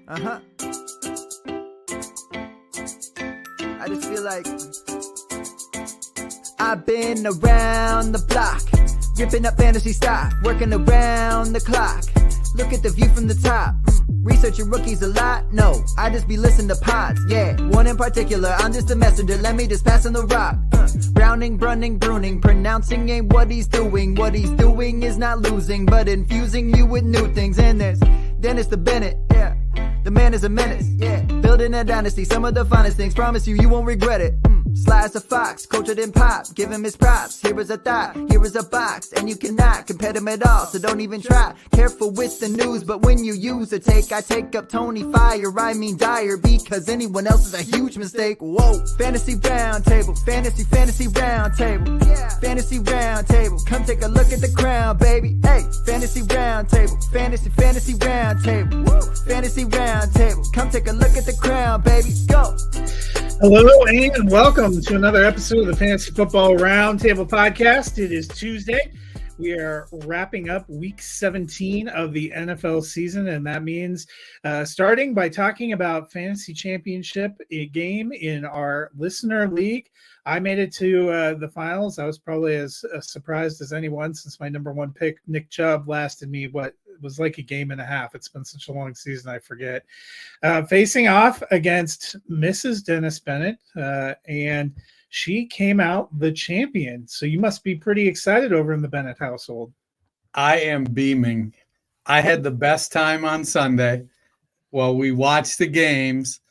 Uh-huh. I just feel like I've been around the block, ripping up fantasy stock, working around the clock. Look at the view from the top. Researching rookies a lot? No, I just be listening to pods. Yeah, one in particular, I'm just a messenger. Let me just pass on the rock. Browning, brunning, pruning, pronouncing ain't what he's doing. What he's doing is not losing, but infusing you with new things. And there's Dennis the Bennett, yeah. The man is a menace, yeah. Building a dynasty, some of the finest things. Promise you, you won't regret it. Sly as a fox, cultured in pop. Give him his props. Here is a thought, here is a box, and you cannot compare them at all. So don't even try. Careful with the news, but when you use a take, I take up Tony Fire. I mean Dyer, because anyone else is a huge mistake. Whoa, fantasy round table, fantasy round table, yeah. Fantasy round table. Come take a look at the crown, baby. Hey, fantasy round table, fantasy round table, woo. Fantasy round table. Come take a look at the crown, baby. Go. Hello and welcome to another episode of the Fantasy Football Roundtable Podcast. It is Tuesday. We are wrapping up week 17 of the NFL season, and that means starting by talking about fantasy championship game in our listener league. I made it to the finals. I was probably as surprised as anyone since my number one pick, Nick Chubb, lasted me what was like a game and a half. It's been such a long season, I forget. Facing off against Mrs. Dennis Bennett, and she came out the champion. So you must be pretty excited over in the Bennett household. I am beaming. I had the best time on Sunday. Well, we watched the games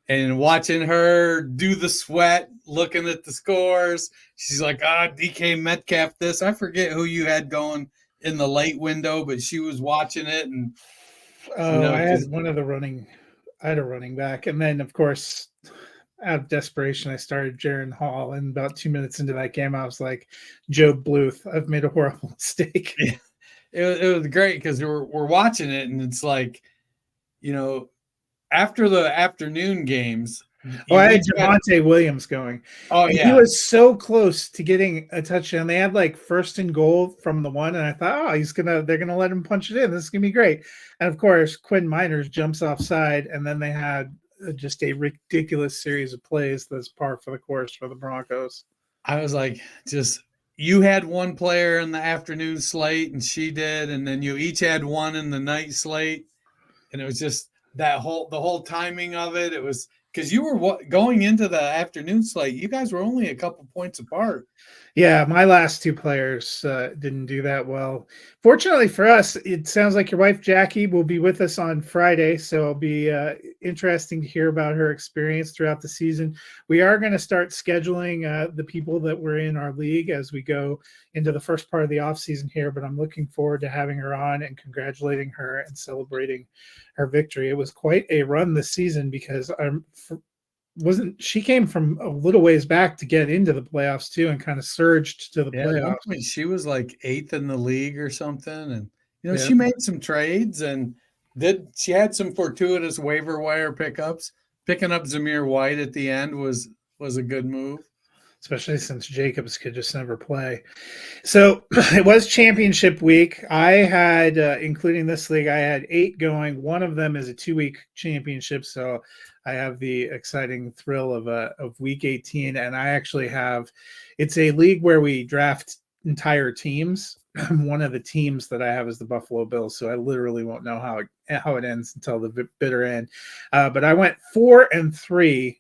and watching her do the sweat, looking at the scores. She's like, DK Metcalf this. I forget who you had going in the late window, but she was watching it. And I had I had a running back. And then, of course, out of desperation, I started Jaron Hall. And about 2 minutes into that game, I was like, Joe Bluth, I've made a horrible mistake. Yeah. It was great because we're watching it, and it's like, after the afternoon games. I had Javonte Williams going. Oh, yeah. He was so close to getting a touchdown. They had like first and goal from the one, and I thought, they're gonna let him punch it in. This is gonna be great. And of course, Quinn Miners jumps offside, and then they had just a ridiculous series of plays that's par for the course for the Broncos. I was like, you had one player in the afternoon slate, and she did, and then you each had one in the night slate, and it was just the whole timing of it. It was because you were going into the afternoon slate. You guys were only a couple points apart. Yeah, my last two players didn't do that well. Fortunately for us, it sounds like your wife, Jackie, will be with us on Friday, so it'll be interesting to hear about her experience throughout the season. We are going to start scheduling the people that were in our league as we go into the first part of the offseason here, but I'm looking forward to having her on and congratulating her and celebrating her victory. It was quite a run this season because she came from a little ways back to get into the playoffs too, and kind of surged to the playoffs. She was like 8th in the league or something, and she made some trades and she had some fortuitous waiver wire pickups. Picking up Zamir White at the end was a good move, especially since Jacobs could just never play. So it was championship week. I had, including this league, I had 8 going. One of them is a 2-week championship, so I have the exciting thrill of week 18, and I actually it's a league where we draft entire teams. One of the teams that I have is the Buffalo Bills, so I literally won't know how it ends until the bitter end. But I went 4-3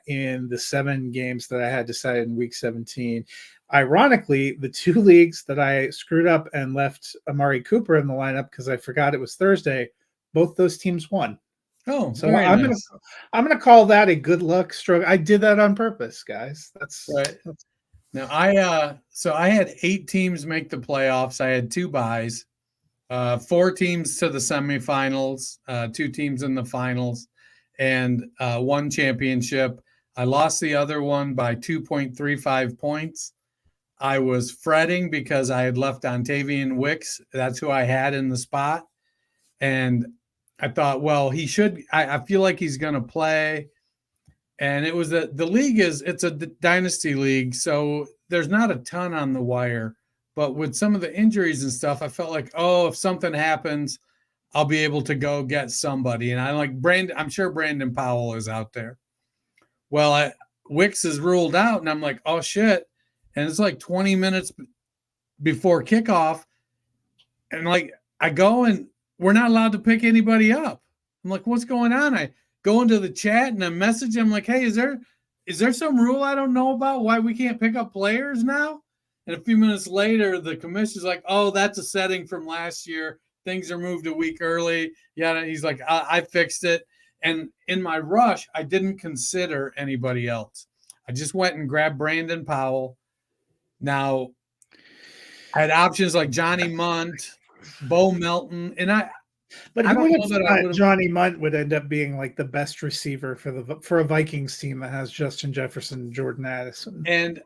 in the 7 games that I had decided in week 17. Ironically, the 2 leagues that I screwed up and left Amari Cooper in the lineup because I forgot it was Thursday, both those teams won. Oh, so I'm gonna call that a good luck stroke. I did that on purpose, guys. That's right. Now I had 8 teams make the playoffs. I had 2 byes, 4 teams to the semifinals, 2 teams in the finals, and 1 championship. I lost the other one by 2.35 points. I was fretting because I had left Ontavian Wicks. That's who I had in the spot, and I thought, well, he should. I feel like he's going to play. And it was the league it's a dynasty league, so there's not a ton on the wire. But with some of the injuries and stuff, I felt like, if something happens, I'll be able to go get somebody. And I'm sure Brandon Powell is out there. Well, Wicks is ruled out, and I'm like, oh shit. And it's like 20 minutes before kickoff. And like, I go and we're not allowed to pick anybody up. I'm like, what's going on? I go into the chat and I message him like, hey, is there some rule I don't know about why we can't pick up players now? And a few minutes later, the commissioner's like, oh, that's a setting from last year. Things are moved a week early. Yeah, he's like, I fixed it. And in my rush, I didn't consider anybody else. I just went and grabbed Brandon Powell. Now, I had options like Johnny Munt, Bo Melton, and But I who don't would know that I have would've- Johnny Munt would end up being like the best receiver for a Vikings team that has Justin Jefferson and Jordan Addison. And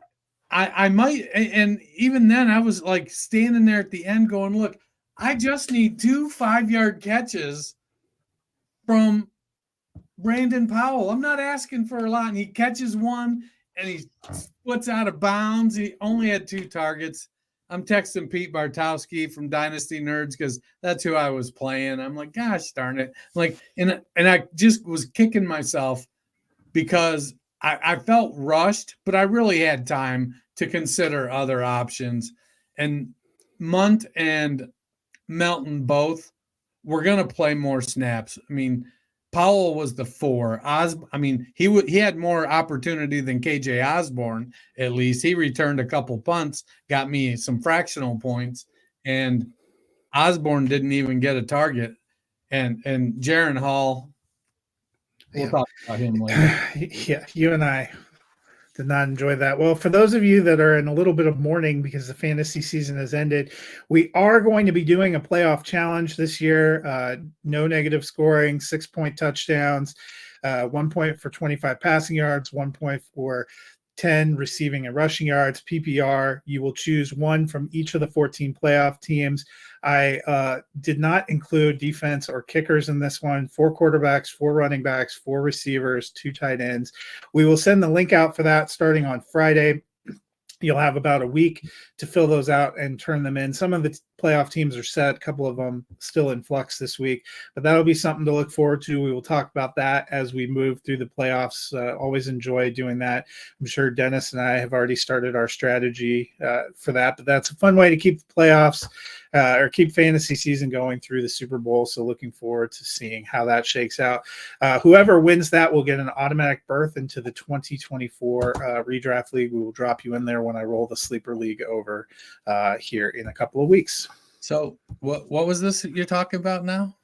I might, and even then I was like standing there at the end going, look, I just need 2 5-yard catches from Brandon Powell. I'm not asking for a lot. And he catches one and he splits out of bounds. He only had 2 targets. I'm texting Pete Bartowski from Dynasty Nerds because that's who I was playing. I'm like, gosh darn it. Like, and I just was kicking myself because I felt rushed, but I really had time to consider other options. And Munt and Melton both were going to play more snaps. I mean, Powell was the 4. He had more opportunity than KJ Osborne. At least he returned a couple punts, got me some fractional points, and Osborne didn't even get a target. And Jaron Hall, we'll talk about him later. Yeah, you and I did not enjoy that. Well, for those of you that are in a little bit of mourning because the fantasy season has ended, we are going to be doing a playoff challenge this year. No negative scoring, 6-point touchdowns, 1 point for 25 passing yards, 1 point for 10 receiving and rushing yards, PPR. You will choose one from each of the 14 playoff teams. I did not include defense or kickers in this one. 4 quarterbacks, 4 running backs, 4 receivers, 2 tight ends. We will send the link out for that starting on Friday. You'll have about a week to fill those out and turn them in. Some of the playoff teams are set, a couple of them still in flux this week, but that'll be something to look forward to. We will talk about that as we move through the playoffs. Always enjoy doing that. I'm sure Dennis and I have already started our strategy for that, but that's a fun way to keep the playoffs or keep fantasy season going through the Super Bowl. So looking forward to seeing how that shakes out. Whoever wins that will get an automatic berth into the 2024 redraft league. We will drop you in there when I roll the sleeper league over here in a couple of weeks. So what was this you're talking about now?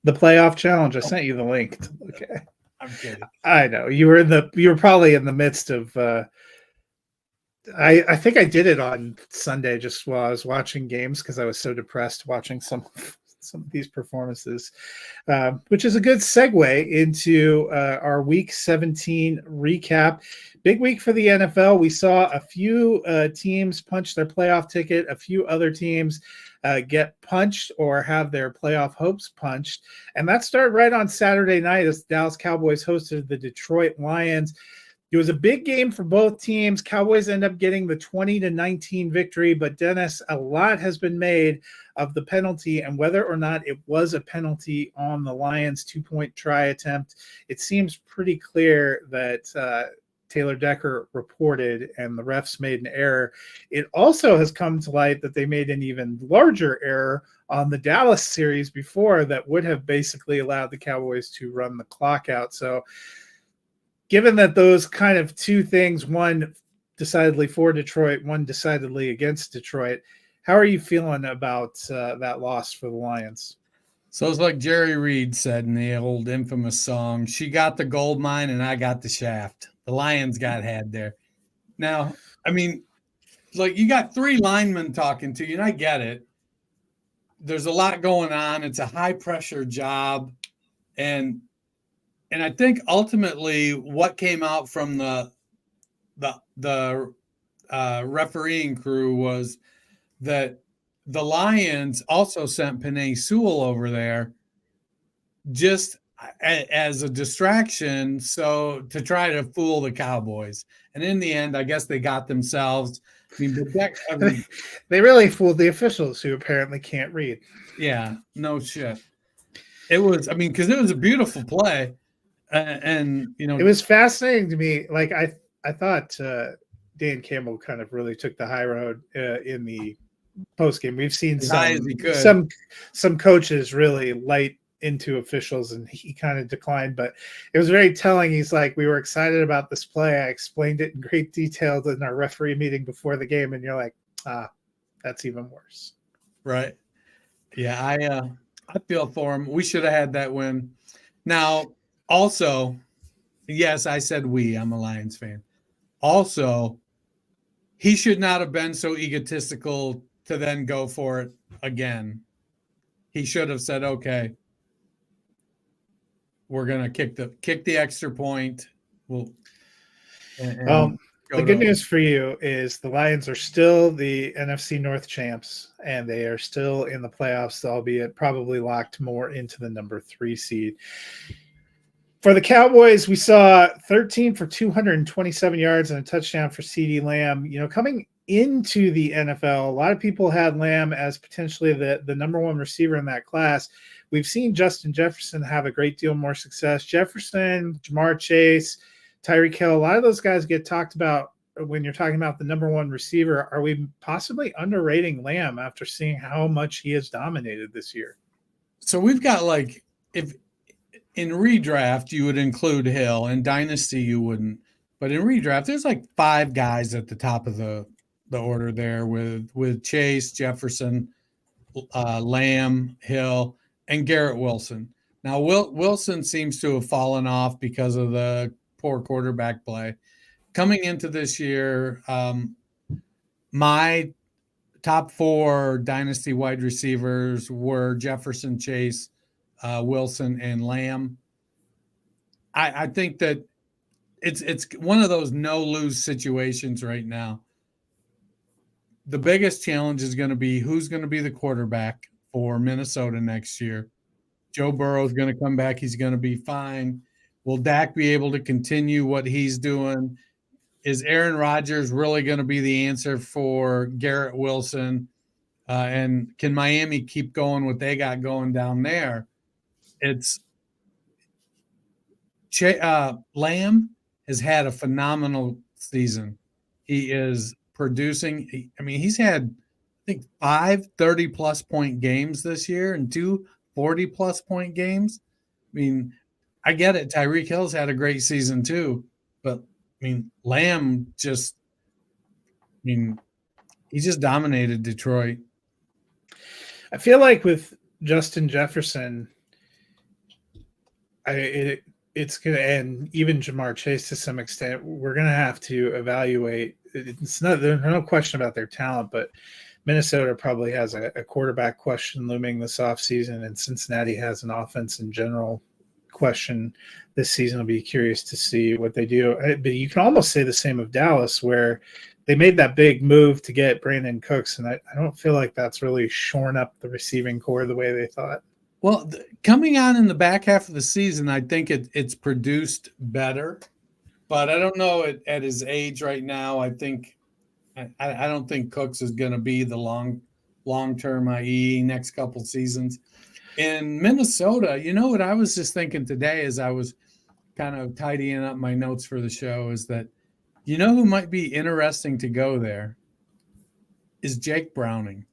The playoff challenge. I sent you the link. Okay. I'm kidding. I know you were probably in the midst of I think I did it on Sunday just while I was watching games because I was so depressed watching some of these performances, which is a good segue into our Week 17 recap. Big week for the NFL. We saw a few teams punch their playoff ticket, a few other teams get punched or have their playoff hopes punched. And that started right on Saturday night as the Dallas Cowboys hosted the Detroit Lions. It was a big game for both teams. Cowboys end up getting the 20-19 victory, but Dennis, a lot has been made of the penalty and whether or not it was a penalty on the Lions' 2-point try attempt. It seems pretty clear that Taylor Decker reported and the refs made an error. It also has come to light that they made an even larger error on the Dallas series before that would have basically allowed the Cowboys to run the clock out. So given that those kind of two things, one decidedly for Detroit, one decidedly against Detroit, how are you feeling about that loss for the Lions? So it's like Jerry Reed said in the old infamous song, she got the gold mine and I got the shaft. The Lions got had there. Now, I mean, like you got 3 linemen talking to you, and I get it. There's a lot going on. It's a high pressure job. And I think ultimately what came out from the refereeing crew was that the Lions also sent Penei Sewell over there just as a distraction, so to try to fool the Cowboys. And in the end, I guess they got themselves. I mean, they really fooled the officials who apparently can't read. Yeah, no shit. It was, I mean, because it was a beautiful play. And It was fascinating to me. Like I thought Dan Campbell kind of really took the high road in the post game. We've seen as high as he could. some coaches really light into officials, and he kind of declined. But it was very telling. He's like, we were excited about this play. I explained it in great detail in our referee meeting before the game, and you're like, that's even worse. Right. Yeah, I feel for him. We should have had that win. Now, also, yes, I said we. I'm a Lions fan. Also, he should not have been so egotistical to then go for it again. He should have said, "Okay, we're gonna kick the extra point." Well, the good news for you is the Lions are still the NFC North champs, and they are still in the playoffs, albeit probably locked more into the number 3 seed. For the Cowboys, we saw 13 for 227 yards and a touchdown for CeeDee Lamb. You know, coming into the NFL, a lot of people had Lamb as potentially the number 1 receiver in that class. We've seen Justin Jefferson have a great deal more success. Jefferson, Jamar Chase, Tyreek Hill, a lot of those guys get talked about when you're talking about the number 1 receiver. Are we possibly underrating Lamb after seeing how much he has dominated this year? So we've got, like, if in redraft you would include Hill, in dynasty you wouldn't, but in redraft there's like 5 guys at the top of the order there with Chase, Jefferson, Lamb, Hill, and Garrett Wilson. Now Wilson seems to have fallen off because of the poor quarterback play. Coming into this year, my top 4 dynasty wide receivers were Jefferson, Chase, Wilson, and Lamb. I think that it's one of those no-lose situations right now. The biggest challenge is going to be who's going to be the quarterback for Minnesota next year. Joe Burrow is going to come back. He's going to be fine. Will Dak be able to continue what he's doing? Is Aaron Rodgers really going to be the answer for Garrett Wilson? And can Miami keep going what they got going down there? It's Lamb has had a phenomenal season. He is producing. I mean, he's had, I think, 5 30-plus point games this year and 2 40-plus point games. I mean, I get it. Tyreek Hill's had a great season too, but I mean, Lamb just, I mean, he just dominated Detroit. I feel like with Justin Jefferson, it's going to, and even Jamar Chase to some extent, we're going to have to evaluate. There's no question about their talent, but Minnesota probably has a quarterback question looming this offseason, and Cincinnati has an offense in general question this season. I'll be curious to see what they do. But you can almost say the same of Dallas, where they made that big move to get Brandon Cooks, and I don't feel like that's really shorn up the receiving core the way they thought. Well, coming on in the back half of the season, I think it's produced better, but I don't know at his age right now. I don't think Cooks is going to be the long-term, i.e. next couple seasons. In Minnesota, you know what I was just thinking today as I was kind of tidying up my notes for the show is that, you know who might be interesting to go there is Jake Browning,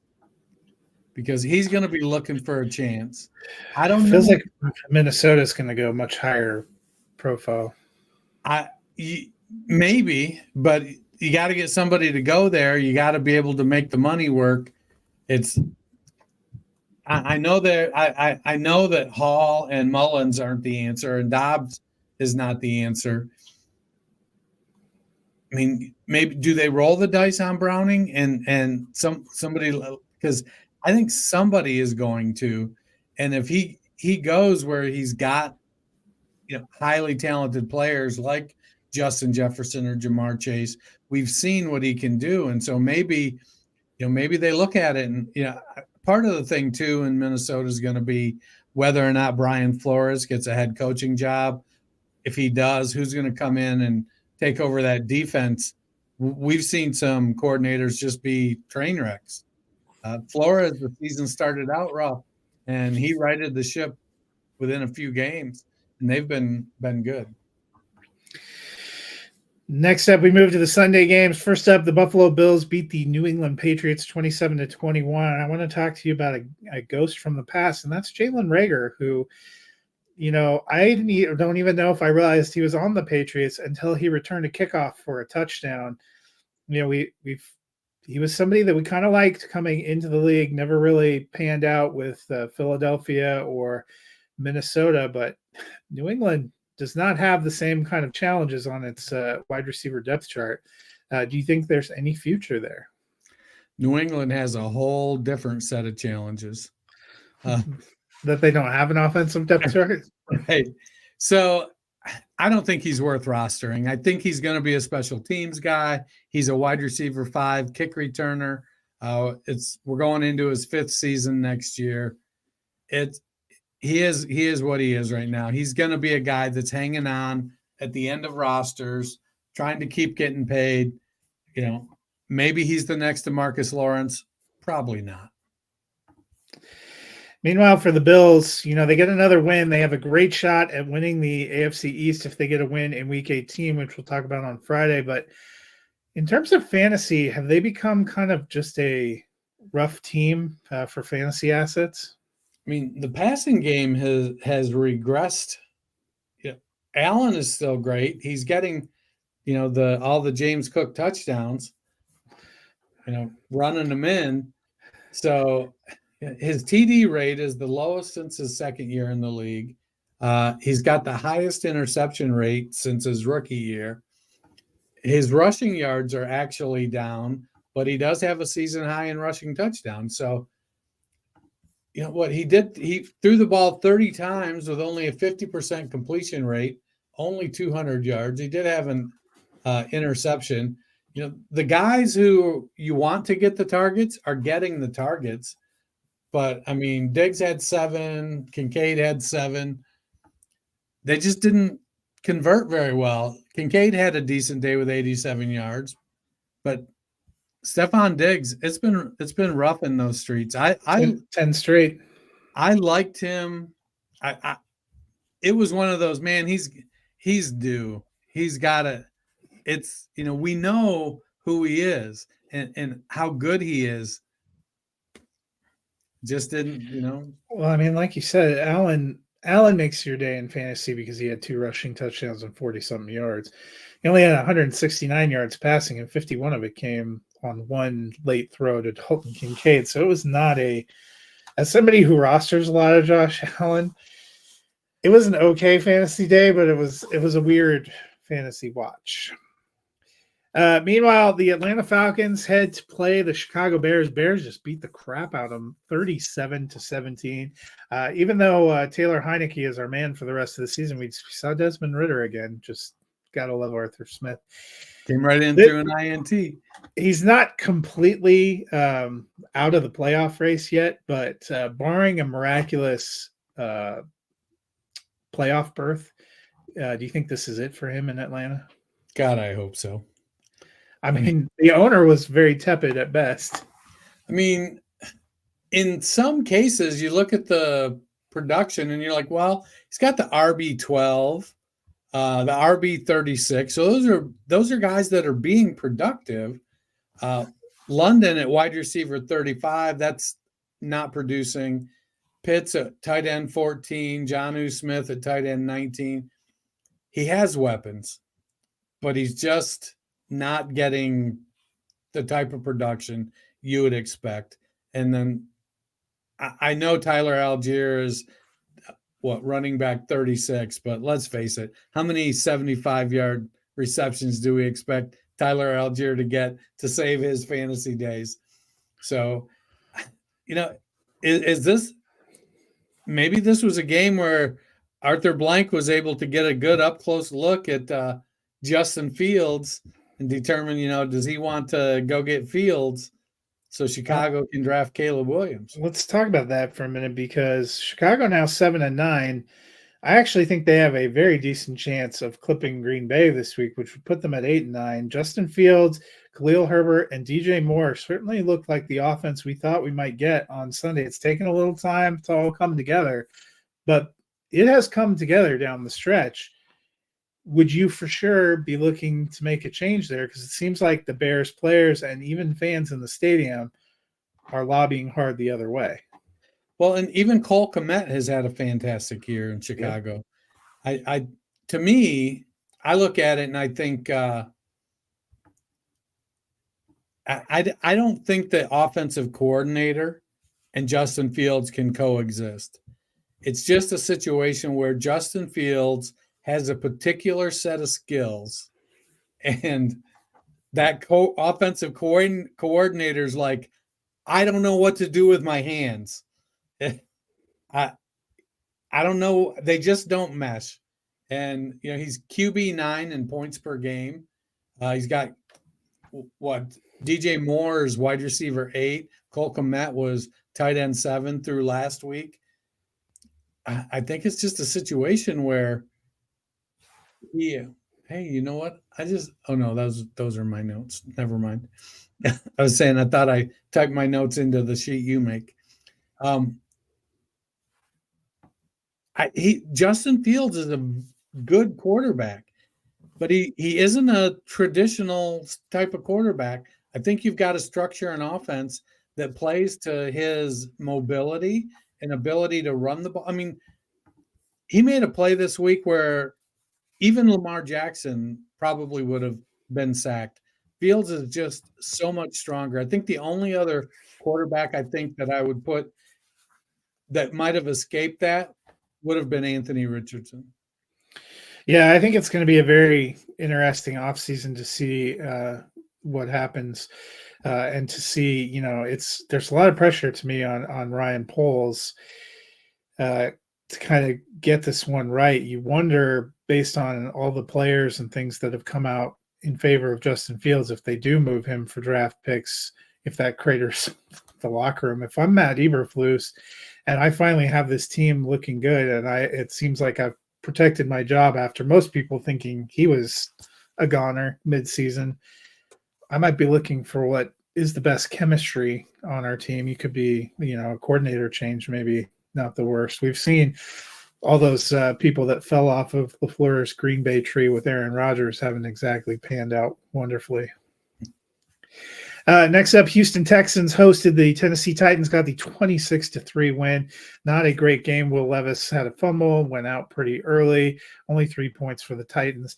because he's going to be looking for a chance. I don't know. Feels like Minnesota's going to go much higher profile. Maybe, but you got to get somebody to go there. You got to be able to make the money work. I know that Hall and Mullins aren't the answer, and Dobbs is not the answer. I mean, maybe do they roll the dice on Browning and somebody, because I think somebody is going to, and if he goes where he's got, you know, highly talented players like Justin Jefferson or Jamar Chase, we've seen what he can do, and so maybe they look at it, and part of the thing too in Minnesota is going to be whether or not Brian Flores gets a head coaching job. If he does, who's going to come in and take over that defense? We've seen some coordinators just be train wrecks. Flores, the season started out rough, and he righted the ship within a few games, and they've been good. Next up, we move to the Sunday games. First up, the Buffalo Bills beat the New England Patriots 27-21. I want to talk to you about a ghost from the past, and that's Jalen Reagor, who, I don't even know if I realized he was on the Patriots until he returned a kickoff for a touchdown. He was somebody that we kind of liked coming into the league, never really panned out with Philadelphia or Minnesota, but New England does not have the same kind of challenges on its wide receiver depth chart. Do you think there's any future there? New England has a whole different set of challenges. That they don't have an offensive depth chart? Right. So I don't think he's worth rostering. I think he's going to be a special teams guy. He's a wide receiver 5, kick returner. We're going into his 5th season next year. He is what he is right now. He's going to be a guy that's hanging on at the end of rosters, trying to keep getting paid. Maybe he's the next DeMarcus Lawrence. Probably not. Meanwhile, for the Bills, they get another win. They have a great shot at winning the AFC East if they get a win in Week 18, which we'll talk about on Friday. But in terms of fantasy, have they become kind of just a rough team for fantasy assets? I mean, the passing game has regressed. Allen is still great. He's getting, all the James Cook touchdowns, running them in. So his TD rate is the lowest since his second year in the league. He's got the highest interception rate since his rookie year. His rushing yards are actually down, but he does have a season high in rushing touchdowns. So, what he did, he threw the ball 30 times with only a 50% completion rate, only 200 yards. He did have an interception. The guys who you want to get the targets are getting the targets. But, I mean, Diggs had 7, Kincaid had 7. They just didn't convert very well. Kincaid had a decent day with 87 yards. But Stephon Diggs, it's been rough in those streets. 10 straight. I liked him. It was one of those, man, he's due. He's got to – it's, we know who he is and how good he is. Just didn't, Well, I mean, like you said, Allen makes your day in fantasy because he had 2 rushing touchdowns and 40-something yards. He only had 169 yards passing, and 51 of it came on one late throw to Dalton Kincaid. So it was not as somebody who rosters a lot of Josh Allen, it was an okay fantasy day, but it was a weird fantasy watch. Meanwhile, the Atlanta Falcons head to play the Chicago Bears. Bears just beat the crap out of them, 37-17. Even though Taylor Heineke is our man for the rest of the season, we saw Desmond Ridder again. Just gotta love Arthur Smith. Came right in through an INT. He's not completely out of the playoff race yet, but barring a miraculous playoff berth, do you think this is it for him in Atlanta? God, I hope so. I mean, the owner was very tepid at best. I mean, in some cases, you look at the production and you're like, well, he's got the RB12, the RB36. So those are guys that are being productive. London at wide receiver 35, that's not producing. Pitts at tight end 14, Jonnu Smith at tight end 19. He has weapons, but he's just not getting the type of production you would expect. And then I know Tyler Algier is running back 36, but let's face it, how many 75-yard receptions do we expect Tyler Algier to get to save his fantasy days? So, is this maybe this was a game where Arthur Blank was able to get a good up close look at Justin Fields and determine, does he want to go get Fields so Chicago can draft Caleb Williams? Let's talk about that for a minute, because Chicago now 7-9. I actually think they have a very decent chance of clipping Green Bay this week, which would put them at 8-9. Justin Fields, Khalil Herbert, and DJ Moore certainly look like the offense we thought we might get on Sunday. It's taken a little time to all come together, but it has come together down the stretch. Would you for sure be looking to make a change there? Because it seems like the Bears players and even fans in the stadium are lobbying hard the other way. Well, and even Cole Kmet has had a fantastic year in Chicago. Yep. To me, I look at it and I think I don't think the offensive coordinator and Justin Fields can coexist. It's just a situation where Justin Fields has a particular set of skills, and that offensive coordinator's like, I don't know what to do with my hands. I don't know. They just don't mesh. And, he's QB9 in points per game. He's got DJ Moore is wide receiver 8. Cole Kmet was tight end 7 through last week. I think it's just a situation where, hey, you know what? Those are my notes. Never mind. I was saying I thought I typed my notes into the sheet you make. Justin Fields is a good quarterback, but he isn't a traditional type of quarterback. I think you've got to structure an offense that plays to his mobility and ability to run the ball. I mean, he made a play this week where even Lamar Jackson probably would have been sacked. Fields is just so much stronger. I think the only other quarterback I think that I would put that might have escaped that would have been Anthony Richardson. Yeah, I think it's going to be a very interesting offseason to see what happens and to see, there's a lot of pressure to me on Ryan Poles to kind of get this one right. You wonder, based on all the players and things that have come out in favor of Justin Fields, if they do move him for draft picks, if that craters the locker room. If I'm Matt Eberflus and I finally have this team looking good, and it seems like I've protected my job after most people thinking he was a goner mid-season, I might be looking for what is the best chemistry on our team. You could be, a coordinator change, maybe not the worst. We've seen all those people that fell off of LaFleur's Green Bay tree with Aaron Rodgers haven't exactly panned out wonderfully. Next up, Houston Texans hosted the Tennessee Titans, got the 26-3 win. Not a great game. Will Levis had a fumble, went out pretty early. Only 3 points for the Titans.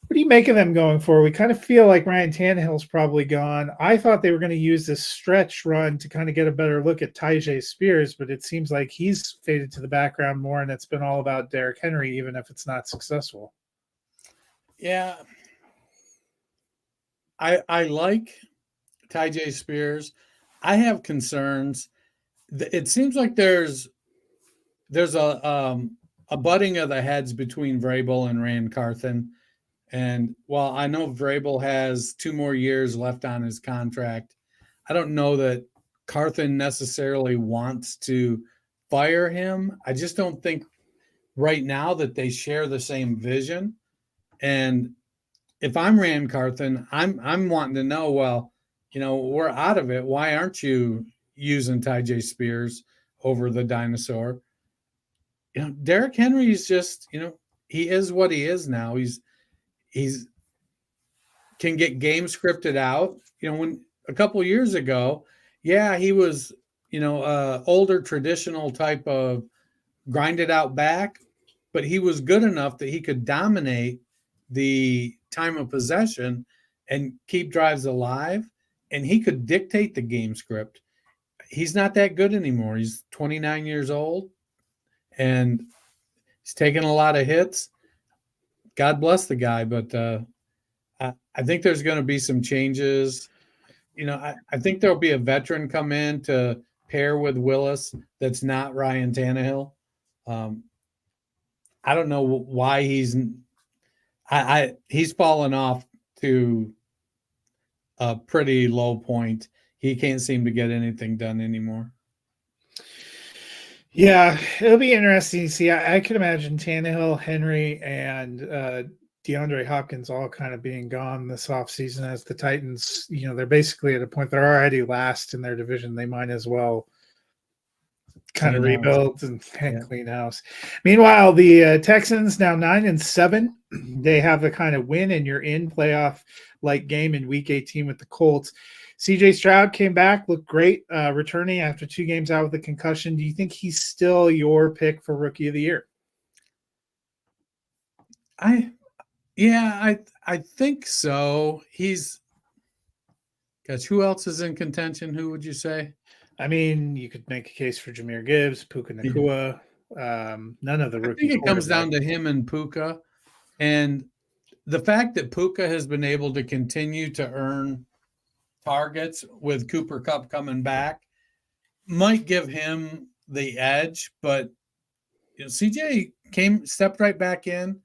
What do you make of them going forward? We kind of feel like Ryan Tannehill's probably gone. I thought they were going to use this stretch run to kind of get a better look at Tyjae Spears, but it seems like he's faded to the background more, and it's been all about Derrick Henry, even if it's not successful. Yeah. I like Tyjae Spears. I have concerns. It seems like there's a butting of the heads between Vrabel and Rand Carthen. And while I know Vrabel has 2 more years left on his contract, I don't know that Carthen necessarily wants to fire him. I just don't think right now that they share the same vision. And if I'm Rand Carthen, I'm wanting to know, well, we're out of it. Why aren't you using Tyjae Spears over the dinosaur? Derrick Henry is just, he is what he is now. He's can get games scripted out. When a couple of years ago, he was, older traditional type of grinded out back, but he was good enough that he could dominate the time of possession and keep drives alive, and he could dictate the game script. He's not that good anymore. He's 29 years old, and he's taken a lot of hits. God bless the guy, but I think there's going to be some changes. I think there'll be a veteran come in to pair with Willis that's not Ryan Tannehill. I don't know why he's fallen off to a pretty low point. He can't seem to get anything done anymore. Yeah, it'll be interesting to see. I could imagine Tannehill, Henry, and DeAndre Hopkins all kind of being gone this offseason as the Titans, they're basically at a point they're already last in their division. They might as well kind of Clean house. rebuild and Yeah. clean house. Meanwhile, the Texans now 9-7. They have a kind of win and you're in playoff like game in Week 18 with the Colts. CJ Stroud came back, looked great, returning after 2 games out with a concussion. Do you think he's still your pick for Rookie of the Year? I think so. Gosh, who else is in contention? Who would you say? I mean, you could make a case for Jahmyr Gibbs, Puka Nacua. None of the I rookie. think it comes down to him and Puka, and the fact that Puka has been able to continue to earn targets with Cooper Kupp coming back might give him the edge. But CJ stepped right back in,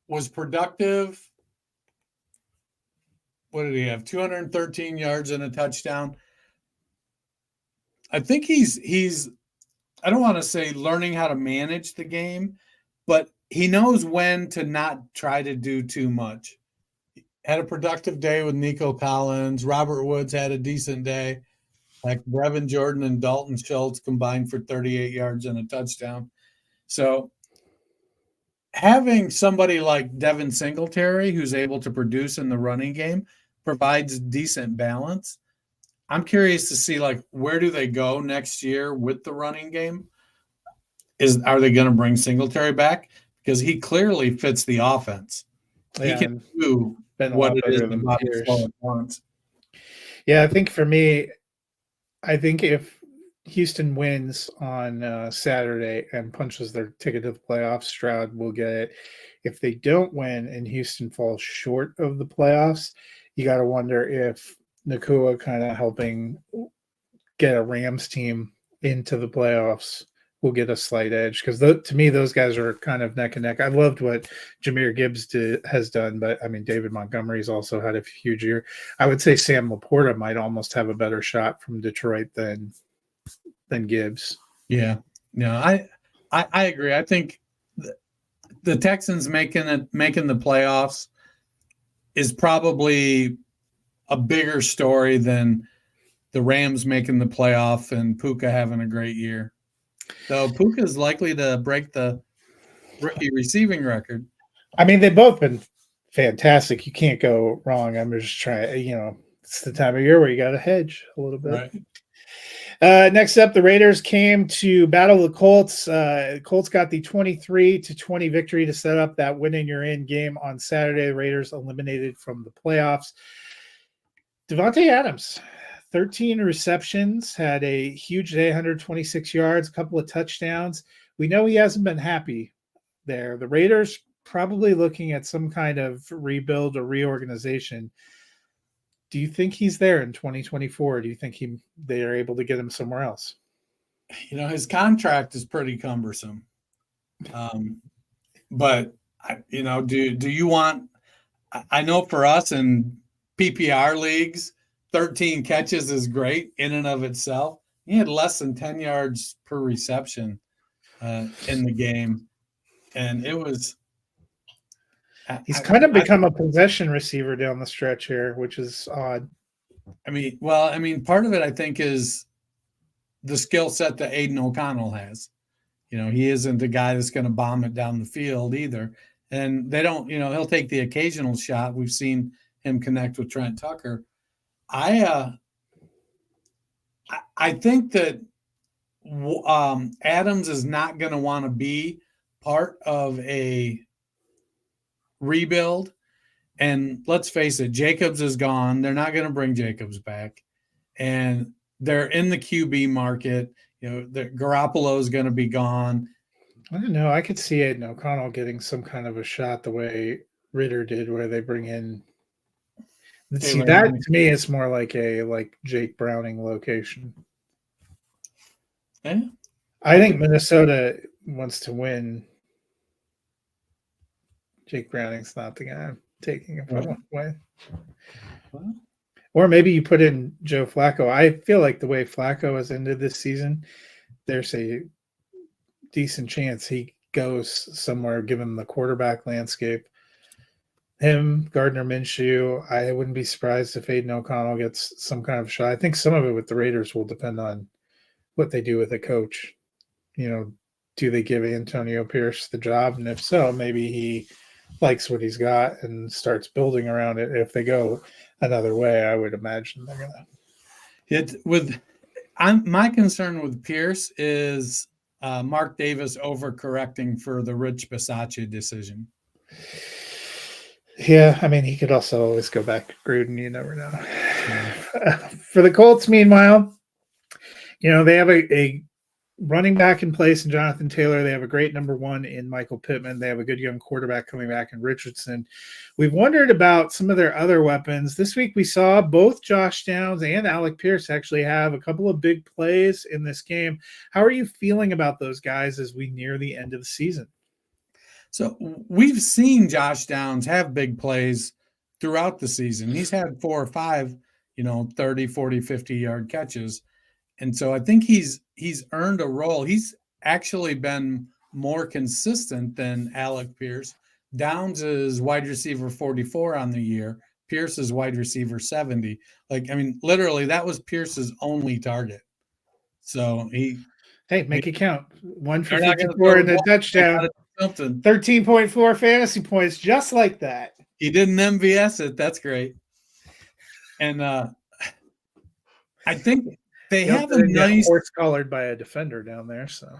was productive. What did he have? 213 yards and a touchdown. I think he's I don't want to say learning how to manage the game, but he knows when to not try to do too much. Had a productive day with Nico Collins. Robert Woods had a decent day. Like Brevin Jordan and Dalton Schultz combined for 38 yards and a touchdown. So having somebody like Devin Singletary who's able to produce in the running game provides decent balance. I'm curious to see, like, where do they go next year with the running game? Are they going to bring Singletary back? Because he clearly fits the offense. Yeah, he can do what it is about his wants. Yeah, I think for me, I think if Houston wins on Saturday and punches their ticket to the playoffs, Stroud will get it. If they don't win and Houston falls short of the playoffs, you got to wonder if Nacua kind of helping get a Rams team into the playoffs will get a slight edge, because to me those guys are kind of neck and neck. I loved what Jahmyr Gibbs has done, but I mean David Montgomery's also had a huge year. I would say Sam Laporta might almost have a better shot from Detroit than Gibbs. Yeah, no, I agree. I think the Texans making the playoffs is probably a bigger story than the Rams making the playoff and Puka having a great year. So Puka is likely to break the rookie receiving record. I mean, they've both been fantastic. You can't go wrong. I'm just trying, it's the time of year where you got to hedge a little bit. Right. Next up, the Raiders came to battle the Colts. Colts got the 23-20 victory to set up that win in your in game on Saturday. The Raiders eliminated from the playoffs. Devontae Adams, 13 receptions, had a huge day, 126 yards, a couple of touchdowns. We know he hasn't been happy there. The Raiders probably looking at some kind of rebuild or reorganization. Do you think he's there in 2024? Do you think they are able to get him somewhere else? His contract is pretty cumbersome. But do you want? I know for us in PPR leagues, 13 catches is great in and of itself. He had less than 10 yards per reception in the game, and it was. He's kind of become a possession receiver down the stretch here, which is odd. I mean, part of it I think is the skill set that Aiden O'Connell has. He isn't the guy that's going to bomb it down the field either. And they don't, he'll take the occasional shot. We've seen him connect with Trent Tucker. I think that Adams is not going to want to be part of a rebuild. And let's face it, Jacobs is gone. They're not going to bring Jacobs back. And they're in the QB market. Garoppolo is going to be gone. I don't know. I could see Aiden O'Connell getting some kind of a shot the way Ritter did, where they bring in. See, that to me is more like a Jake Browning location. Yeah. I think Minnesota wants to win. Jake Browning's not the guy I'm taking him away. Well, or maybe you put in Joe Flacco. I feel like the way Flacco has ended this season, there's a decent chance he goes somewhere given the quarterback landscape. Him, Gardner Minshew, I wouldn't be surprised if Aiden O'Connell gets some kind of shot. I think some of it with the Raiders will depend on what they do with a coach. Do they give Antonio Pierce the job? And if so, maybe he likes what he's got and starts building around it. If they go another way, I would imagine they're gonna. My concern with Pierce is Mark Davis overcorrecting for the Rich Bisaccia decision. Yeah, I mean, he could also always go back to Gruden. You never know. For the Colts, meanwhile, they have a running back in place in Jonathan Taylor. They have a great number one in Michael Pittman. They have a good young quarterback coming back in Richardson. We've wondered about some of their other weapons. This week we saw both Josh Downs and Alec Pierce actually have a couple of big plays in this game. How are you feeling about those guys as we near the end of the season? So we've seen Josh Downs have big plays throughout the season. He's had 4 or 5, 30, 40, 50-yard catches. And so I think he's earned a role. He's actually been more consistent than Alec Pierce. Downs is wide receiver 44 on the year. Pierce is wide receiver 70. Literally, that was Pierce's only target. So make it count. 1 for 54 and a touchdown. Something. 13.4 fantasy points, just like that. He didn't MVS it. That's great. And I think they have a nice horse collared by a defender down there. So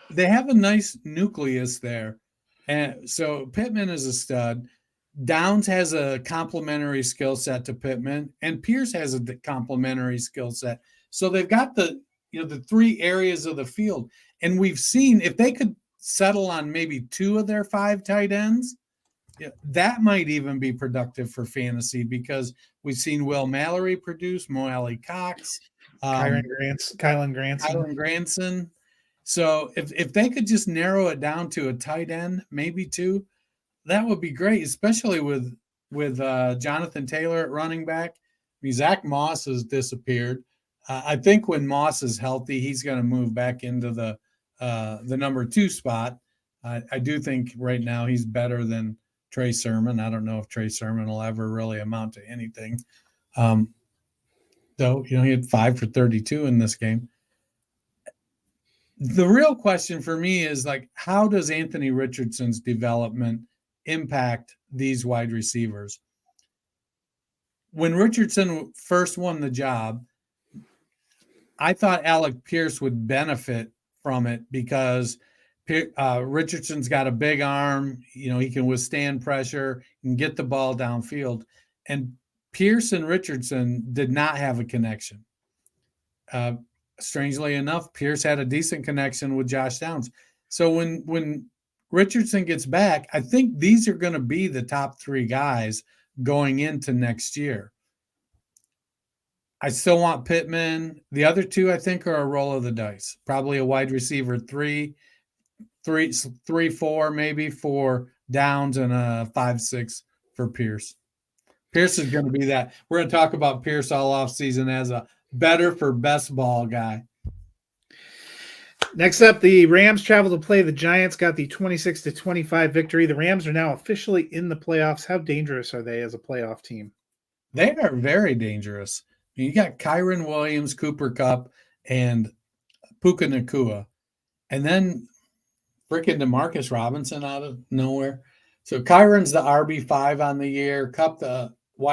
they have a nice nucleus there. And so Pittman is a stud. Downs has a complementary skill set to Pittman, and Pierce has a complementary skill set. So they've got the 3 areas of the field. And we've seen if they could settle on maybe 2 of their 5 tight ends, that might even be productive for fantasy, because we've seen Will Mallory produce, Mo Alley-Cox, Kylen Granson. So if they could just narrow it down to a tight end, maybe 2, that would be great, especially with Jonathan Taylor at running back. Zach Moss has disappeared. I think when Moss is healthy, he's going to move back into the number 2 spot. I do think right now he's better than Trey Sermon. I don't know if Trey Sermon will ever really amount to anything. Though, he had 5 for 32 in this game. The real question for me is, how does Anthony Richardson's development impact these wide receivers? When Richardson first won the job, I thought Alec Pierce would benefit from it because Richardson's got a big arm. He can withstand pressure and get the ball downfield. And Pierce and Richardson did not have a connection. Strangely enough, Pierce had a decent connection with Josh Downs. So when Richardson gets back, I think these are going to be the top 3 guys going into next year. I still want Pittman. The other 2, I think, are a roll of the dice. Probably a wide receiver 3, 4 maybe for Downs, and a 5-6 for Pierce. Pierce is going to be that. We're going to talk about Pierce all offseason as a better for best ball guy. Next up, the Rams travel to play the Giants, got the 26-25 victory. The Rams are now officially in the playoffs. How dangerous are they as a playoff team? They are very dangerous. You got Kyren Williams, Cooper Kupp, and Puka Nacua. And then freaking Demarcus Robinson out of nowhere. So Kyron's the RB5 on the year. Kupp,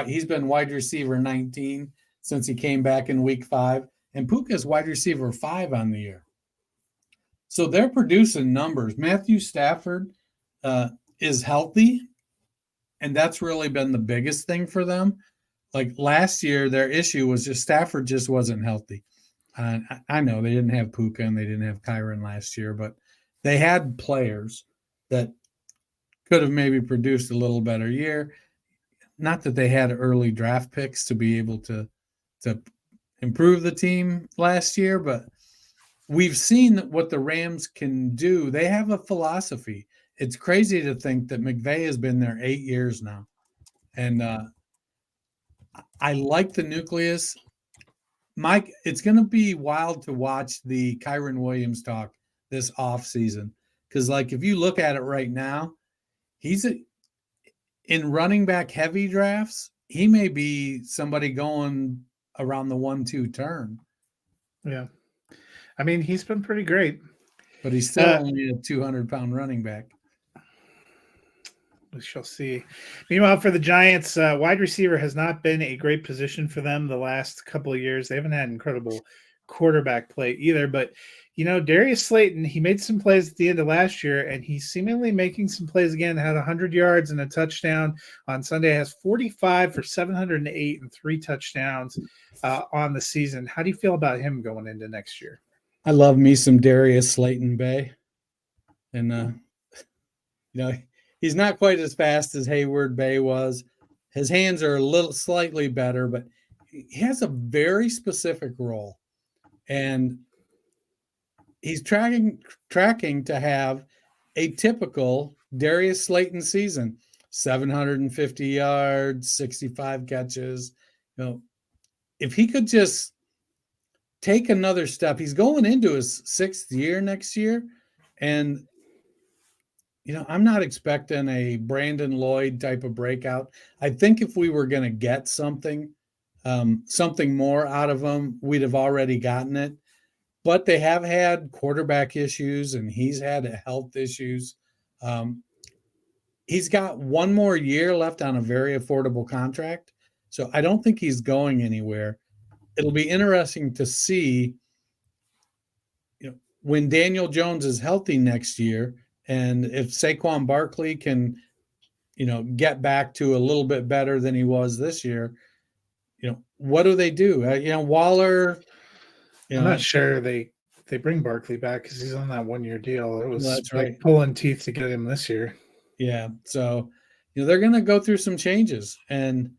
he's been wide receiver 19 since he came back in week 5. And Puka's wide receiver 5 on the year. So they're producing numbers. Matthew Stafford is healthy, and that's really been the biggest thing for them. Last year, their issue was just Stafford just wasn't healthy. I know they didn't have Puka and they didn't have Kyren last year, but they had players that could have maybe produced a little better year. Not that they had early draft picks to be able to improve the team last year, but we've seen what the Rams can do. They have a philosophy. It's crazy to think that McVay has been there 8 years now. And I like the nucleus. Mike, it's going to be wild to watch the Kyren Williams talk this offseason. Because, if you look at it right now, he's in running back heavy drafts. He may be somebody going around the 1-2 turn. Yeah. I mean, he's been pretty great. but he's still only a 200-pound running back. We shall see. Meanwhile, for the Giants, wide receiver has not been a great position for them the last couple of years. They haven't had incredible quarterback play either. But, Darius Slayton, he made some plays at the end of last year, and he's seemingly making some plays again. Had 100 yards and a touchdown on Sunday. Has 45 for 708 and 3 touchdowns on the season. How do you feel about him going into next year? I love me some Darius Slayton Bay. And, he's not quite as fast as Hayward Bay was. His hands are slightly better, but he has a very specific role. And he's tracking to have a typical Darius Slayton season. 750 yards, 65 catches. If he could just take another step, he's going into his 6th year next year. And I'm not expecting a Brandon Lloyd type of breakout. I think if we were going to get something more out of him, we'd have already gotten it. But they have had quarterback issues, and he's had health issues. He's got 1 more year left on a very affordable contract, so I don't think he's going anywhere. It'll be interesting to see, when Daniel Jones is healthy next year, and if Saquon Barkley can, get back to a little bit better than he was this year, what do they do? Waller. I'm not sure they bring Barkley back because he's on that 1-year deal. It was that's like right. Pulling teeth to get him this year. Yeah. So, they're going to go through some changes, and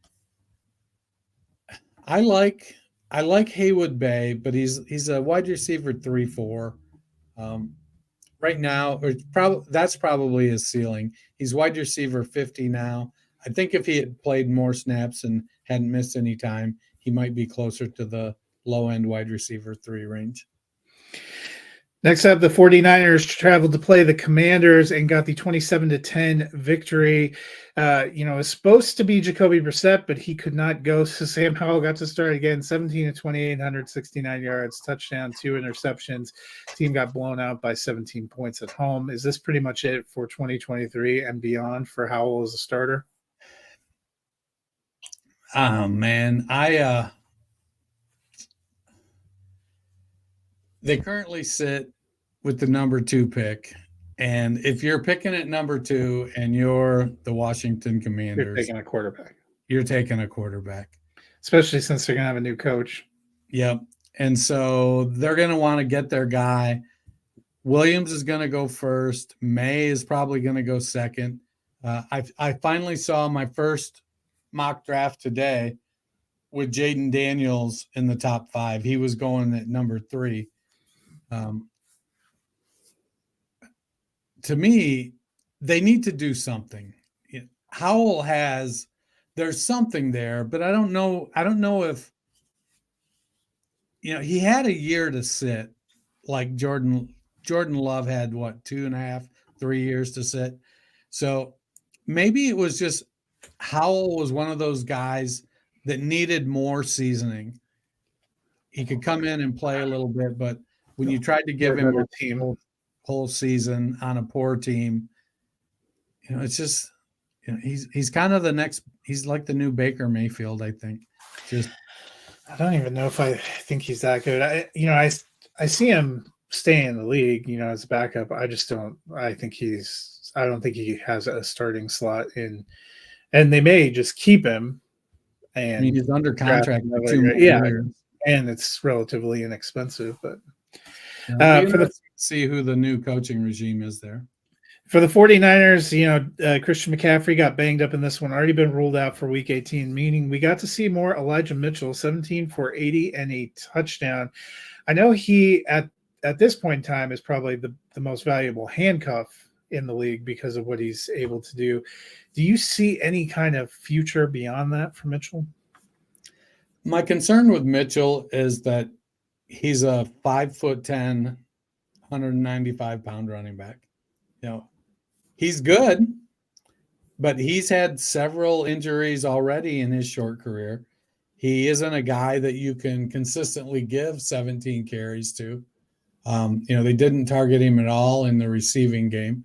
I like Haywood Bay, but he's a wide receiver 3-4. Right now, that's probably his ceiling. He's wide receiver 50 now. I think if he had played more snaps and hadn't missed any time, he might be closer to the low-end wide receiver 3 range. Next up, the 49ers traveled to play the Commanders and got the 27-10 victory. It was supposed to be Jacoby Brissett, but he could not go. So Sam Howell got to start again, 17-28, 169 yards, touchdown, 2 interceptions. Team got blown out by 17 points at home. Is this pretty much it for 2023 and beyond for Howell as a starter? Oh, man. They currently sit with the number 2 pick. And if you're picking at number 2 and you're the Washington Commanders, You're taking a quarterback. You're taking a quarterback. Especially since they're going to have a new coach. Yep. And so they're going to want to get their guy. Williams is going to go first. May is probably going to go second. I finally saw my first mock draft today with Jaden Daniels in the top 5. He was going at number 3. To me, they need to do something. Howell there's something there, but I don't know if, he had a year to sit, like Jordan Love had 2.5, 3 years to sit. So maybe it was just Howell was one of those guys that needed more seasoning. He could come in and play a little bit, but when you tried to give him a whole season on a poor team, it's just, he's kind of he's like the new Baker Mayfield, I think. I don't even know if I think he's that good. I see him stay in the league, as a backup. I don't think he has a starting slot in, and they may just keep him. And he's under contract for 2 more years. And it's relatively inexpensive, but see who the new coaching regime is there. For the 49ers, Christian McCaffrey got banged up in this one, already been ruled out for week 18, meaning we got to see more Elijah Mitchell, 17 for 80 and a touchdown. I know he, at this point in time, is probably the most valuable handcuff in the league because of what he's able to do. Do you see any kind of future beyond that for Mitchell? My concern with Mitchell is that he's a 5'10", 195-pound running back. He's good, but he's had several injuries already in his short career. He isn't a guy that you can consistently give 17 carries to. They didn't target him at all in the receiving game.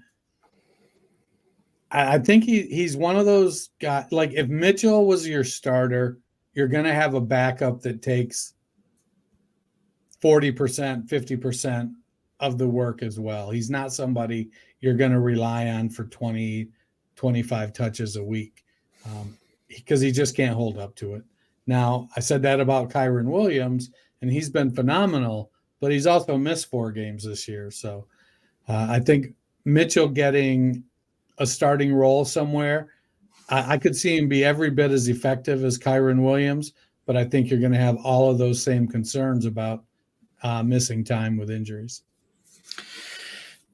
I think he's one of those guys. Like if Mitchell was your starter, you're going to have a backup that takes 40%, 50% of the work as well. He's not somebody you're going to rely on for 20, 25 touches a week because he just can't hold up to it. Now, I said that about Kyren Williams, and he's been phenomenal, but he's also missed 4 games this year. So I think Mitchell getting a starting role somewhere, I could see him be every bit as effective as Kyren Williams, but I think you're going to have all of those same concerns about missing time with injuries.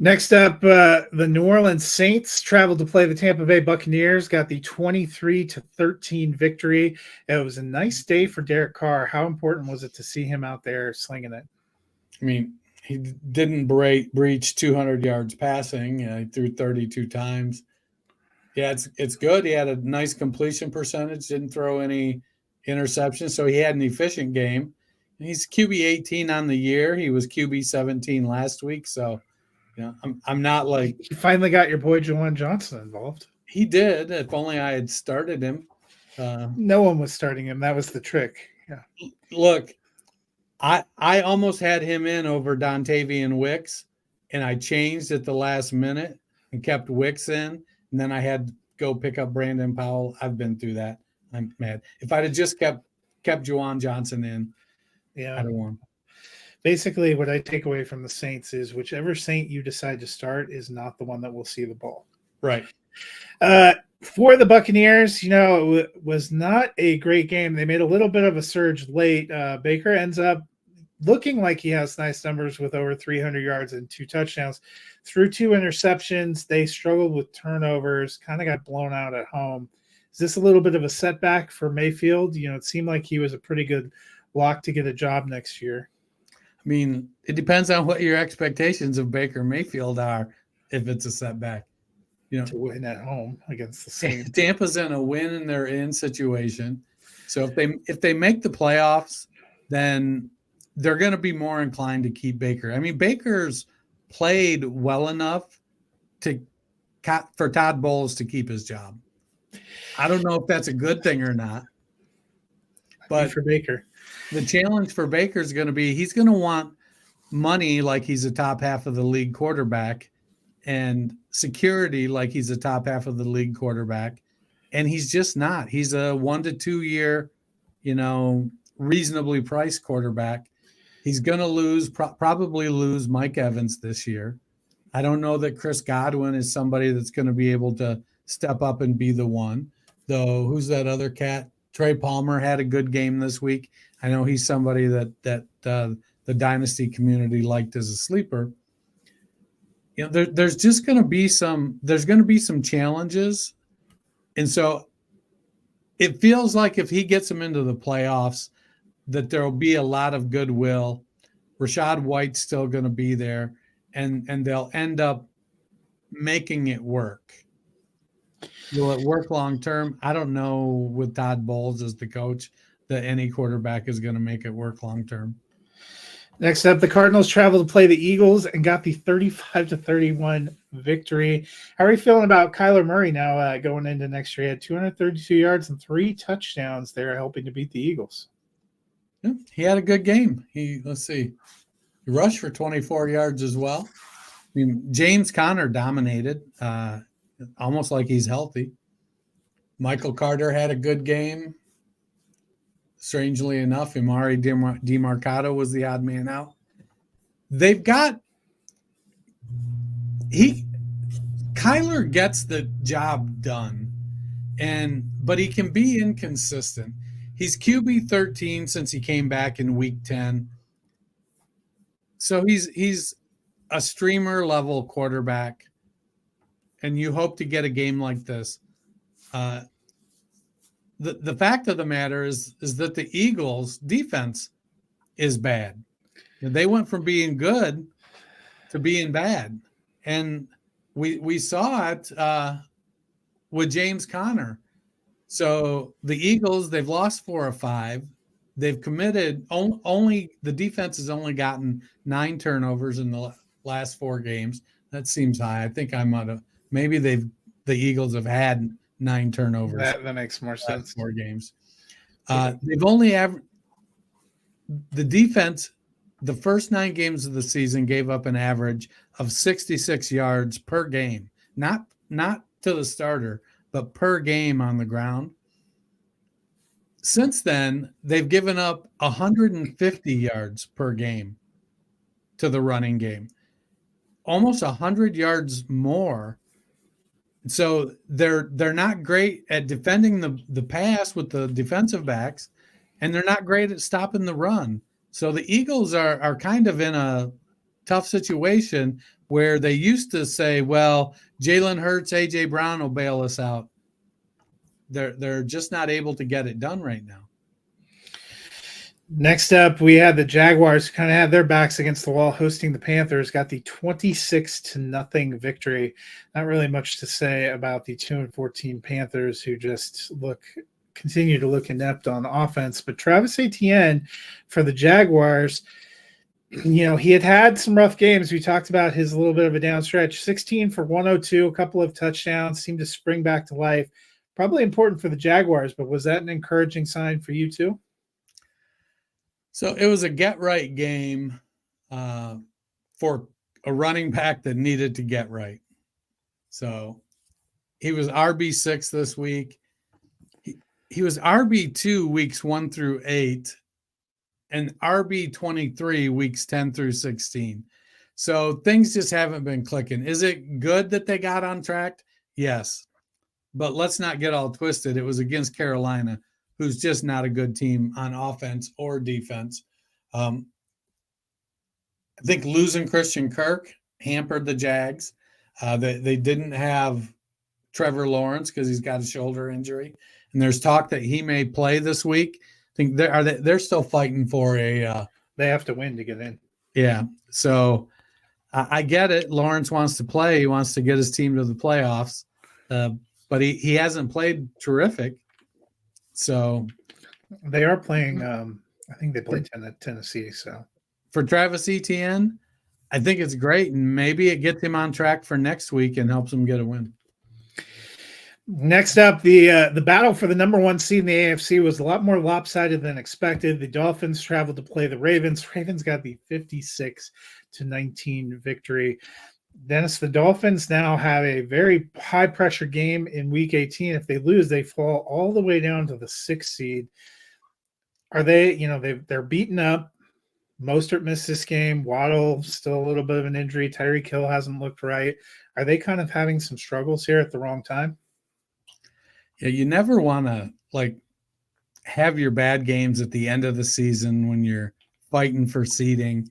Next up, the New Orleans Saints traveled to play the Tampa Bay Buccaneers, got the 23-13 victory. It was a nice day for Derek Carr. How important was it to see him out there slinging it? I mean, he didn't breach 200 yards passing. He threw 32 times. Yeah, it's good. He had a nice completion percentage, didn't throw any interceptions, so he had an efficient game. He's QB 18 on the year. He was QB 17 last week, so I'm not like you finally got your boy Juwan Johnson involved. He did. If only I had started him. No one was starting him. That was the trick. Yeah. Look, I almost had him in over Dontavian Wicks, and I changed at the last minute and kept Wicks in, and then I had to go pick up Brandon Powell. I've been through that. I'm mad. If I'd have just kept Juwan Johnson in, yeah, I'd have won. Basically, what I take away from the Saints is whichever Saint you decide to start is not the one that will see the ball. Right. For the Buccaneers, it was not a great game. They made a little bit of a surge late. Baker ends up looking like he has nice numbers with over 300 yards and 2 touchdowns. Through 2 interceptions, they struggled with turnovers, kind of got blown out at home. Is this a little bit of a setback for Mayfield? It seemed like he was a pretty good lock to get a job next year. I mean, it depends on what your expectations of Baker Mayfield are if it's a setback. To win at home against the Saints. Tampa's in a win and they're in situation. So if they make the playoffs, then they're going to be more inclined to keep Baker. I mean, Baker's played well enough for Todd Bowles to keep his job. I don't know if that's a good thing or not. But for Baker, the challenge for Baker is going to be he's going to want money like he's a top half of the league quarterback and security like he's a top half of the league quarterback. And he's just not. He's a 1 to 2 year, reasonably priced quarterback. He's going to probably lose Mike Evans this year. I don't know that Chris Godwin is somebody that's going to be able to step up and be the one. Though, who's that other cat? Trey Palmer had a good game this week. I know he's somebody that the dynasty community liked as a sleeper. There's just going to be some challenges. And so it feels like if he gets them into the playoffs, that there'll be a lot of goodwill. Rachaad White's still going to be there, and they'll end up making it work. Will it work long term? I don't know with Todd Bowles as the coach that any quarterback is going to make it work long term. Next up, the Cardinals traveled to play the Eagles and got the 35-31 victory. How are you feeling about Kyler Murray now going into next year? He had 232 yards and 3 touchdowns there, helping to beat the Eagles. Yeah, he had a good game. He rushed for 24 yards as well. I mean, James Conner dominated, almost like he's healthy. Michael Carter had a good game. Strangely enough, Emari Demercado was the odd man out. Kyler gets the job done, but he can be inconsistent. He's QB 13 since he came back in week 10. So he's a streamer level quarterback, and you hope to get a game like this. The fact of the matter is that the Eagles' defense is bad. They went from being good to being bad, and we saw it with James Conner. So the Eagles, they've lost 4 or 5. they've committed only the defense has only gotten 9 turnovers in the last 4 games. That seems high. I think I'm on a maybe the Eagles have had 9 turnovers. That makes more sense. 4 games. They've only the defense. The first 9 games of the season gave up an average of 66 yards per game, not to the starter, but per game on the ground. Since then, they've given up 150 yards per game to the running game, almost 100 yards more. So they're not great at defending the pass with the defensive backs, and they're not great at stopping the run. So the Eagles are kind of in a tough situation where they used to say, well, Jalen Hurts, A.J. Brown will bail us out. They're just not able to get it done right now. Next up, we had the Jaguars kind of had their backs against the wall hosting the Panthers, got the 26-0 victory. Not really much to say about the 2-14 Panthers, who just continue to look inept on offense. But Travis Etienne for the Jaguars, he had some rough games. We talked about his little bit of a down stretch, 16 for 102, a couple of touchdowns, seemed to spring back to life. Probably important for the Jaguars, but was that an encouraging sign for you too? So it was a get-right game for a running back that needed to get right. So he was RB6 this week. He was RB2 weeks 1 through 8 and RB23 weeks 10 through 16. So things just haven't been clicking. Is it good that they got on track? Yes. But let's not get all twisted. It was against Carolina, who's just not a good team on offense or defense. I think losing Christian Kirk hampered the Jags. They didn't have Trevor Lawrence because he's got a shoulder injury. And there's talk that he may play this week. I think they're still fighting for a they have to win to get in. Yeah. So I get it. Lawrence wants to play. He wants to get his team to the playoffs. But he hasn't played terrific. So they are playing I think they played Tennessee. So for Travis Etienne, I think it's great. And maybe it gets him on track for next week and helps him get a win. Next up, the battle for the number 1 seed in the AFC was a lot more lopsided than expected. The Dolphins traveled to play the Ravens. Ravens got the 56-19 victory. Dennis, the Dolphins now have a very high-pressure game in Week 18. If they lose, they fall all the way down to the 6th seed. Are they, they're beaten up. Mostert missed this game. Waddle, still a little bit of an injury. Tyreek Hill hasn't looked right. Are they kind of having some struggles here at the wrong time? Yeah, you never want to have your bad games at the end of the season when you're fighting for seeding.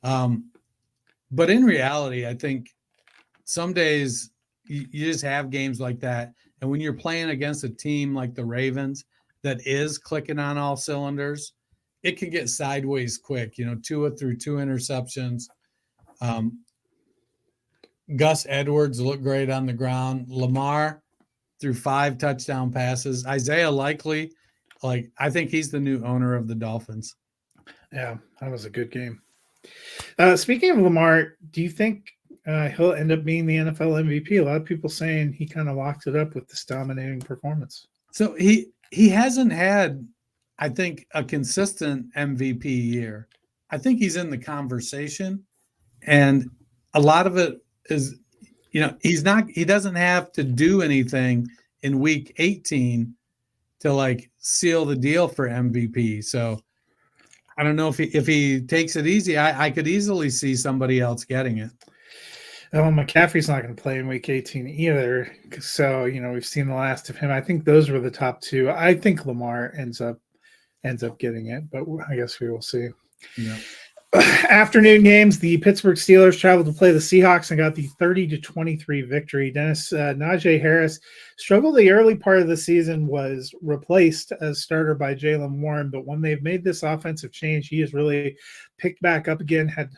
But in reality, I think some days you just have games like that. And when you're playing against a team like the Ravens that is clicking on all cylinders, it can get sideways quick. Tua threw 2 interceptions. Gus Edwards looked great on the ground. Lamar threw 5 touchdown passes. Isaiah Likely, I think he's the new owner of the Dolphins. Yeah, that was a good game. Speaking of Lamar, do you think he'll end up being the NFL MVP? A lot of people saying he kind of locked it up with this dominating performance. So he hasn't had, I think, a consistent MVP year. I think he's in the conversation, and a lot of it is, he doesn't have to do anything in week 18 to seal the deal for MVP. So I don't know if he takes it easy. I could easily see somebody else getting it. Well, McCaffrey's not going to play in Week 18 either. So we've seen the last of him. I think those were the top 2. I think Lamar ends up getting it, but I guess we will see. Yeah. Afternoon games, the Pittsburgh Steelers traveled to play the Seahawks and got the 30-23 victory. Dennis, Najee Harris struggled the early part of the season, was replaced as starter by Jaylen Warren, but when they've made this offensive change, he has really picked back up again, had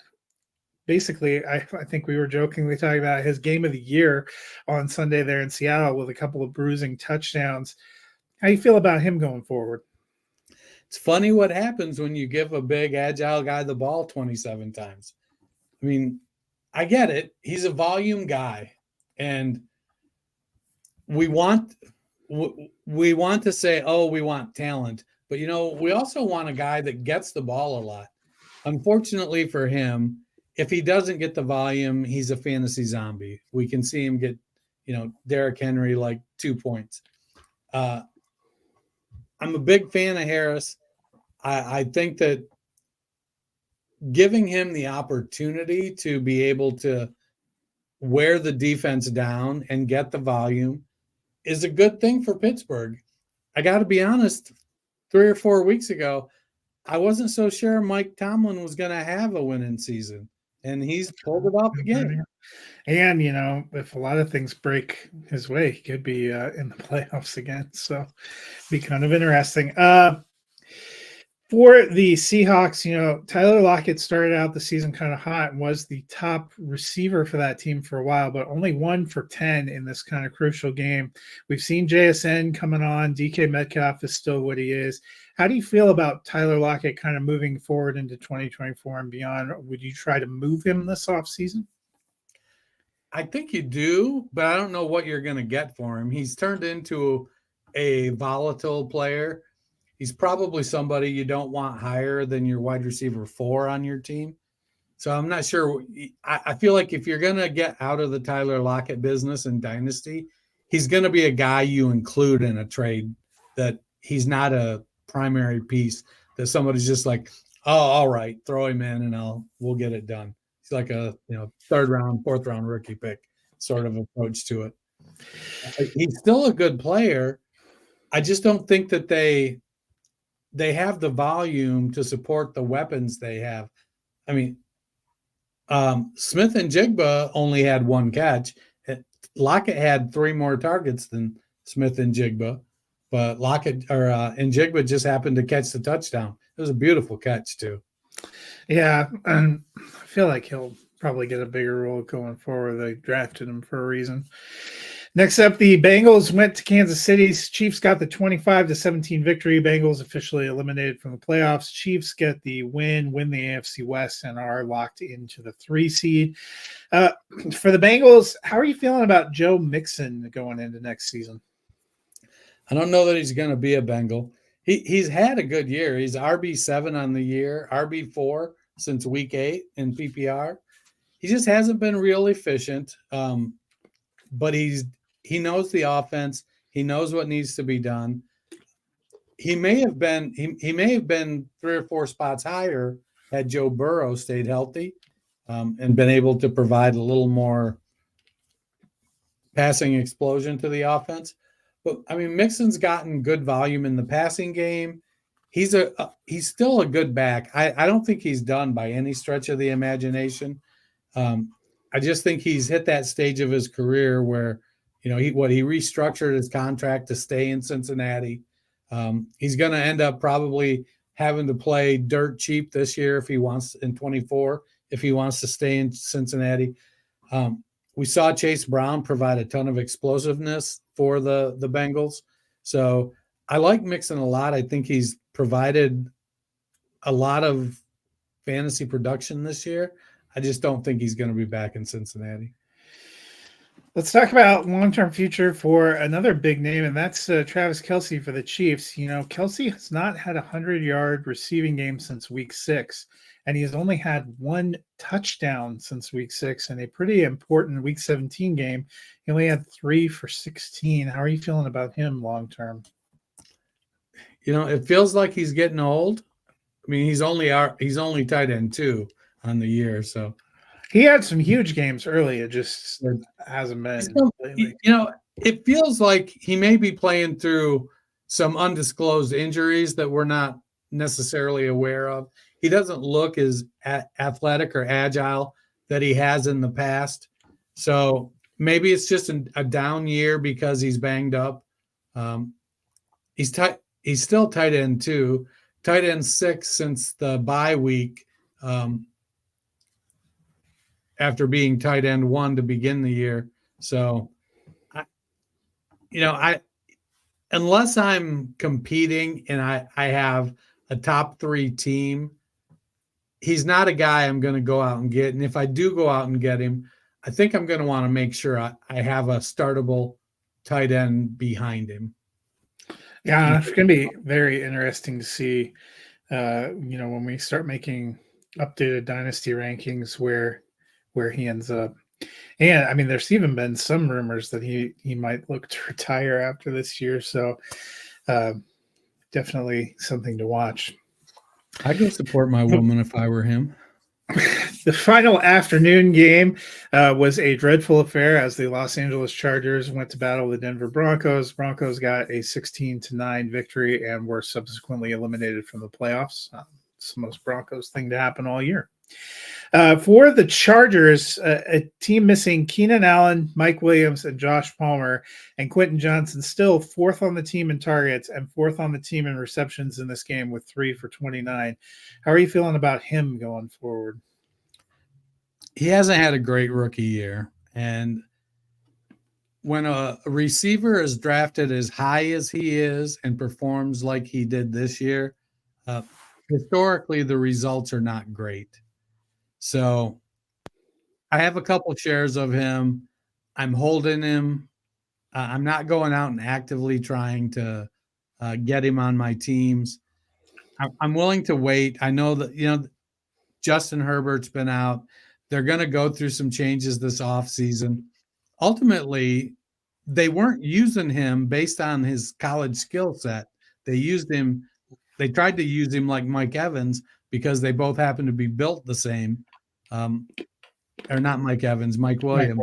basically, I think we were jokingly talking about his game of the year on Sunday there in Seattle with a couple of bruising touchdowns. How do you feel about him going forward? it's funny what happens when you give a big, agile guy the ball 27 times. I mean, I get it. He's a volume guy, and we want to say, oh, we want talent, but we also want a guy that gets the ball a lot. Unfortunately for him, if he doesn't get the volume, he's a fantasy zombie. We can see him get, Derrick Henry like 2 points. I'm a big fan of Harris. I think that giving him the opportunity to be able to wear the defense down and get the volume is a good thing for Pittsburgh. I got to be honest, 3 or 4 weeks ago, I wasn't so sure Mike Tomlin was going to have a winning season, and he's pulled it off again. And, if a lot of things break his way, he could be in the playoffs again. So be kind of interesting. For the Seahawks, Tyler Lockett started out the season kind of hot and was the top receiver for that team for a while, but only 1 for 10 in this kind of crucial game. We've seen JSN coming on. DK Metcalf is still what he is. How do you feel about Tyler Lockett kind of moving forward into 2024 and beyond? Would you try to move him this offseason? I think you do, but I don't know what you're going to get for him. He's turned into a volatile player. He's probably somebody you don't want higher than your wide receiver 4 on your team. So I'm not sure. I feel like if you're going to get out of the Tyler Lockett business in Dynasty, he's going to be a guy you include in a trade, that he's not a primary piece that somebody's just like, oh, all right, throw him in and we'll get it done. He's like a 3rd round, 4th round rookie pick sort of approach to it. He's still a good player. I just don't think that they have the volume to support the weapons they have. I mean, Smith and Jigba only had 1 catch. Lockett had 3 more targets than Smith and Jigba, but Lockett and Jigba just happened to catch the touchdown. It was a beautiful catch too. Yeah, and I feel like he'll probably get a bigger role going forward. They drafted him for a reason. Next up, the Bengals went to Kansas City. Chiefs got the 25-17 victory. Bengals officially eliminated from the playoffs. Chiefs get the win the AFC West, and are locked into the 3 seed. For the Bengals, how are you feeling about Joe Mixon going into next season? I don't know that he's going to be a Bengal. He's had a good year. He's RB7 on the year, RB4 since week 8 in PPR. He just hasn't been real efficient, but he knows the offense. He knows what needs to be done. He may have been 3 or 4 spots higher had Joe Burrow stayed healthy and been able to provide a little more passing explosion to the offense. But I mean, Mixon's gotten good volume in the passing game. He's still a good back. I don't think he's done by any stretch of the imagination. I just think he's hit that stage of his career where, he restructured his contract to stay in Cincinnati. He's going to end up probably having to play dirt cheap this year if he wants in 24, if he wants to stay in Cincinnati. We saw Chase Brown provide a ton of explosiveness for the Bengals. So I like Mixon a lot. I think he's provided a lot of fantasy production this year. I just don't think he's going to be back in Cincinnati. Let's talk about long-term future for another big name, and that's Travis Kelce for the Chiefs. Kelce has not had a 100-yard receiving game since week 6, and he has only had 1 touchdown since week 6 in a pretty important week 17 game. He only had 3 for 16. How are you feeling about him long-term? It feels like he's getting old. I mean, he's only tight end 2 on the year, so. He had some huge games early. It just hasn't been lately. It feels like he may be playing through some undisclosed injuries that we're not necessarily aware of. He doesn't look as athletic or agile that he has in the past. So maybe it's just a down year because he's banged up. He's still tight end 2, tight end 6 since the bye week. After being tight end 1 to begin the year. So, unless I'm competing and I have a top 3 team, he's not a guy I'm going to go out and get. And if I do go out and get him, I think I'm going to want to make sure I have a startable tight end behind him. Yeah, it's going to be very interesting to see, when we start making updated dynasty rankings where he ends up. And I mean, there's even been some rumors that he might look to retire after this year. So definitely something to watch. I'd go support my woman if I were him. The final afternoon game was a dreadful affair as the Los Angeles Chargers went to battle the Denver Broncos. Broncos got a 16-9 victory and were subsequently eliminated from the playoffs. It's the most Broncos thing to happen all year. For the Chargers, a team missing Keenan Allen, Mike Williams, and Josh Palmer, and Quentin Johnson still fourth on the team in targets and fourth on the team in receptions in this game with 3 for 29. How are you feeling about him going forward? He hasn't had a great rookie year. And when a receiver is drafted as high as he is and performs like he did this year, historically, the results are not great. So I have a couple shares of him. I'm holding him. I'm not going out and actively trying to get him on my teams. I'm willing to wait. I know that, Justin Herbert's been out. They're going to go through some changes this offseason. Ultimately, they weren't using him based on his college skill set. They tried to use him like Mike Evans because they both happen to be built the same. Or not Mike Evans, Mike Williams.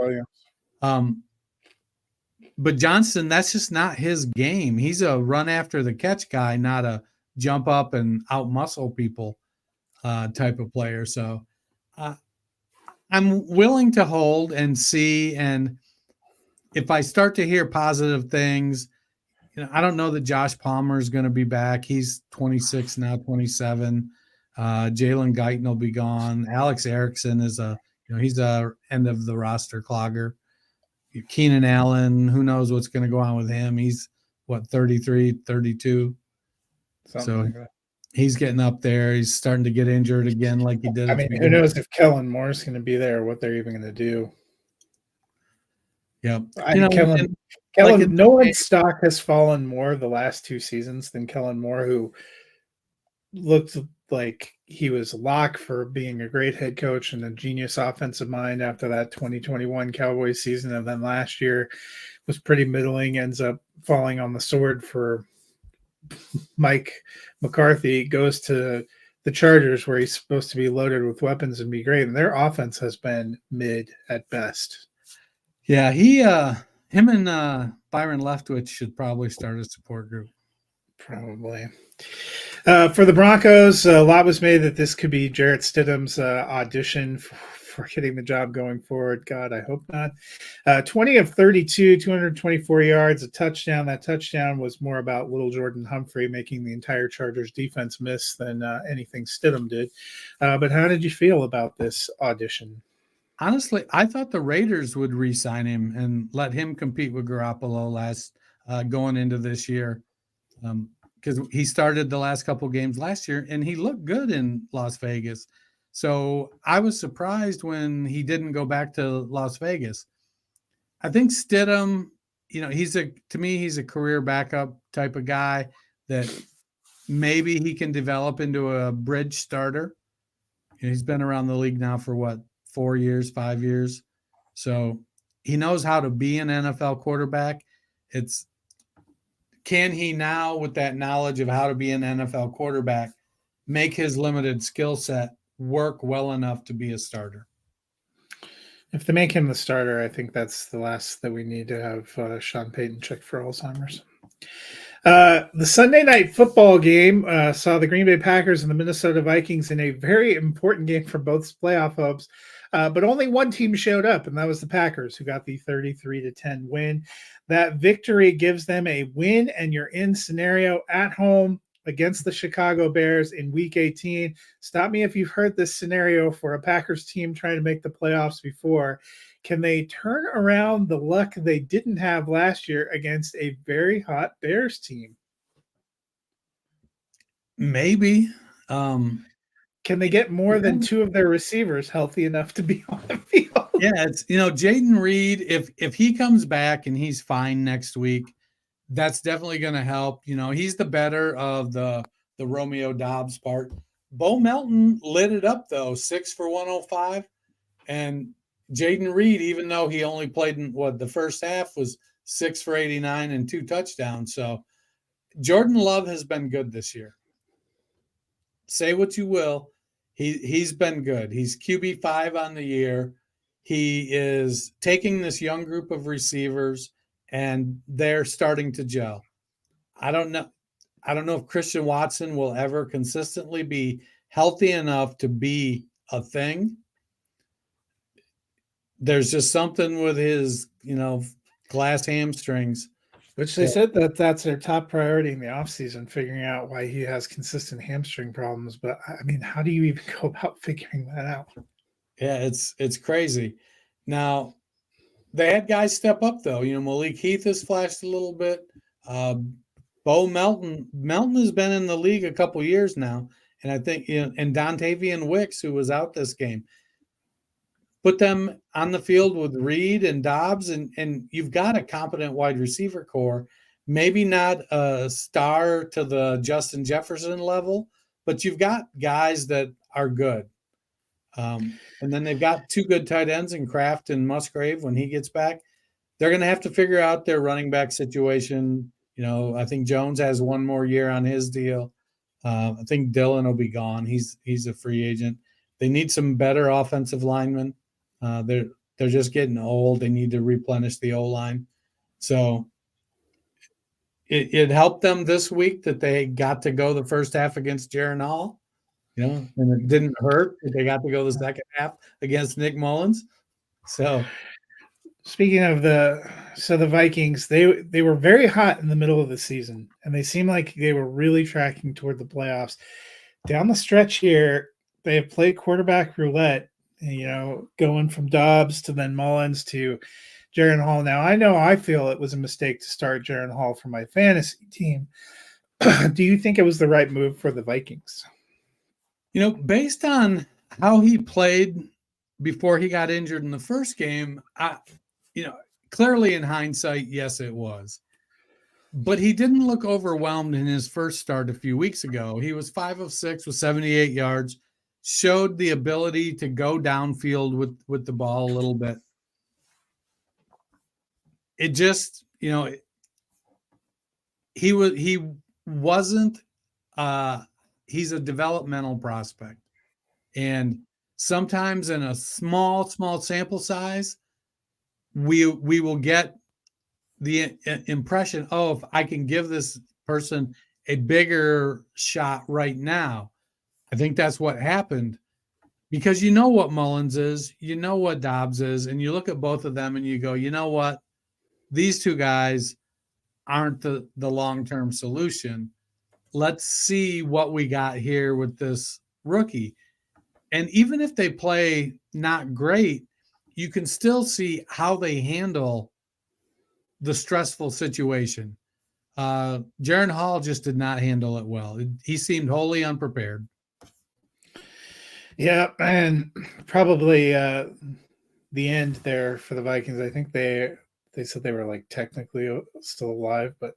But Johnson, that's just not his game. He's a run after the catch guy, not a jump up and out muscle people type of player. So I'm willing to hold and see. And if I start to hear positive things, I don't know that Josh Palmer is going to be back. He's 26 now, 27. Jalen Guyton will be gone. Alex Erickson is he's a end of the roster clogger. Keenan Allen, who knows what's going to go on with him? He's 33, 32. So he's getting up there. He's starting to get injured again, like he did. I mean, who knows if Kellen Moore's going to be there, or what they're even going to do. Yeah, Kellen, no one's stock has fallen more the last 2 seasons than Kellen Moore, who looked like he was a lock for being a great head coach and a genius offensive mind after that 2021 Cowboys season. And then last year was pretty middling, ends up falling on the sword for Mike McCarthy, goes to the Chargers where he's supposed to be loaded with weapons and be great. And their offense has been mid at best. Yeah, him and Byron Leftwich should probably start a support group. Probably. For the Broncos, a lot was made that this could be Jarrett Stidham's audition for getting the job going forward. God, I hope not. 20 of 32, 224 yards, a touchdown. That touchdown was more about little Jordan Humphrey making the entire Chargers defense miss than anything Stidham did. But how did you feel about this audition? Honestly, I thought the Raiders would re-sign him and let him compete with Garoppolo going into this year. Because he started the last couple of games last year and he looked good in Las Vegas. So I was surprised when he didn't go back to Las Vegas. I think Stidham, he's a career backup type of guy that maybe he can develop into a bridge starter. He's been around the league now for 4 years, 5 years. So he knows how to be an NFL quarterback. Can he now, with that knowledge of how to be an NFL quarterback, make his limited skill set work well enough to be a starter? If they make him the starter, I think that's the last that we need to have Sean Payton check for Alzheimer's. The Sunday night football game saw the Green Bay Packers and the Minnesota Vikings in a very important game for both playoff hopes. But only one team showed up, and that was the Packers, who got the 33-10 win. That victory gives them a win and you're in scenario at home against the Chicago Bears in Week 18. Stop me if you've heard this scenario for a Packers team trying to make the playoffs before. Can they turn around the luck they didn't have last year against a very hot Bears team? Maybe. Can they get more than two of their receivers healthy enough to be on the field? Yeah, it's Jaden Reed. If he comes back and he's fine next week, that's definitely going to help. He's the better of the Romeo Doubs part. Bo Melton lit it up though, 6 for 105, and Jaden Reed, even though he only played in the first half, was 6 for 89 and 2 touchdowns. So Jordan Love has been good this year. Say what you will, he's been good. He's QB5 on the year. He is taking this young group of receivers, and they're starting to gel. I don't know if Christian Watson will ever consistently be healthy enough to be a thing. There's just something with his, glass hamstrings. Which they said that's their top priority in the offseason, figuring out why he has consistent hamstring problems. But I mean, how do you even go about figuring that out? Yeah, it's crazy. Now, they had guys step up though. Malik Heath has flashed a little bit. Bo Melton has been in the league a couple years now, and I think and Dontavian Wicks, who was out this game. Put them on the field with Reed and Doubs, and you've got a competent wide receiver core. Maybe not a star to the Justin Jefferson level, but you've got guys that are good. And then they've got 2 good tight ends in Kraft and Musgrave when he gets back. They're going to have to figure out their running back situation. I think Jones has 1 more year on his deal. I think Dillon will be gone. He's a free agent. They need some better offensive linemen. They're just getting old. They need to replenish the O-line. So it helped them this week that they got to go the first half against Jaron Hall, and it didn't hurt that they got to go the second half against Nick Mullins. So speaking of the Vikings, they were very hot in the middle of the season, and they seemed like they were really tracking toward the playoffs. Down the stretch here, they have played quarterback roulette, going from Dobbs to then Mullins to Jaron Hall. Now, I feel it was a mistake to start Jaron Hall for my fantasy team. Do you think it was the right move for the Vikings? Based on how he played before he got injured in the first game, clearly in hindsight, yes, it was. But he didn't look overwhelmed in his first start a few weeks ago. He was 5 of 6 with 78 yards. Showed the ability to go downfield with the ball a little bit. It just, he wasn't, he's a developmental prospect. And sometimes in a small sample size, we will get the impression, if I can give this person a bigger shot right now. I think that's what happened, because what Mullins is, what Dobbs is, and you look at both of them and you go, what? These 2 guys aren't the long-term solution. Let's see what we got here with this rookie. And even if they play not great, you can still see how they handle the stressful situation. Jaron Hall just did not handle it well. He seemed wholly unprepared. Yeah, and probably the end there for the Vikings. I think they said they were technically still alive, but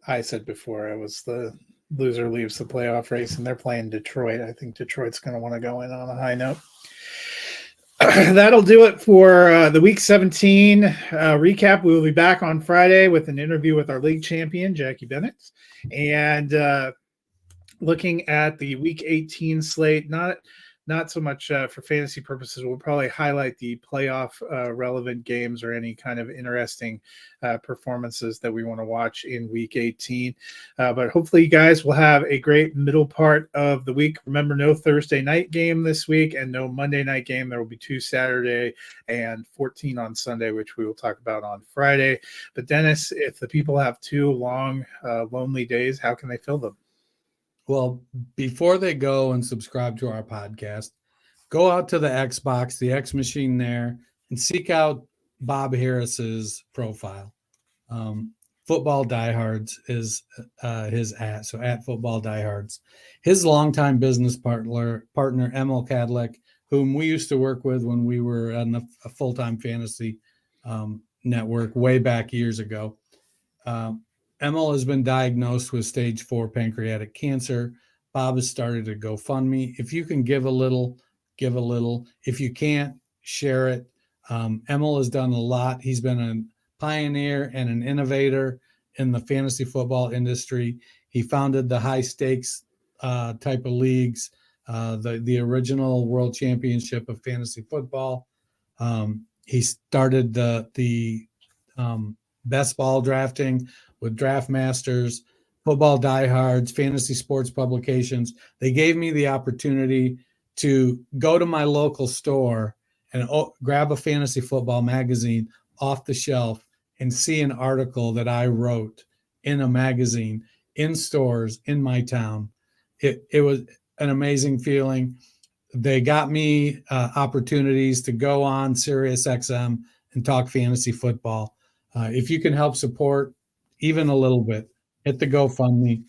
I said before it was the loser leaves the playoff race, and they're playing Detroit. I think Detroit's going to want to go in on a high note. That'll do it for the Week 17 recap. We will be back on Friday with an interview with our league champion, Jackie Bennett, and looking at the Week 18 slate. Not so much for fantasy purposes. We'll probably highlight the playoff relevant games or any kind of interesting performances that we want to watch in Week 18. But hopefully you guys will have a great middle part of the week. Remember, no Thursday night game this week and no Monday night game. There will be 2 Saturday and 14 on Sunday, which we will talk about on Friday. But Dennis, if the people have 2 long, lonely days, how can they fill them? Well, before they go and subscribe to our podcast, go out to the Xbox, the X machine there, and seek out Bob Harris's profile. Football Diehards is his at. So at Football Diehards. His longtime business partner Emil Kadlec, whom we used to work with when we were on a full-time fantasy network way back years ago. Emil has been diagnosed with stage 4 pancreatic cancer. Bob has started a GoFundMe. If you can give a little, give a little. If you can't, share it. Emil has done a lot. He's been a pioneer and an innovator in the fantasy football industry. He founded the high stakes type of leagues, the original World Championship of Fantasy Football. He started the best ball drafting with Draft Masters, Football Diehards, Fantasy Sports Publications. They gave me the opportunity to go to my local store and grab a fantasy football magazine off the shelf and see an article that I wrote in a magazine in stores in my town. It was an amazing feeling. They got me opportunities to go on Sirius XM and talk fantasy football. If you can help support even a little bit, hit the GoFundMe,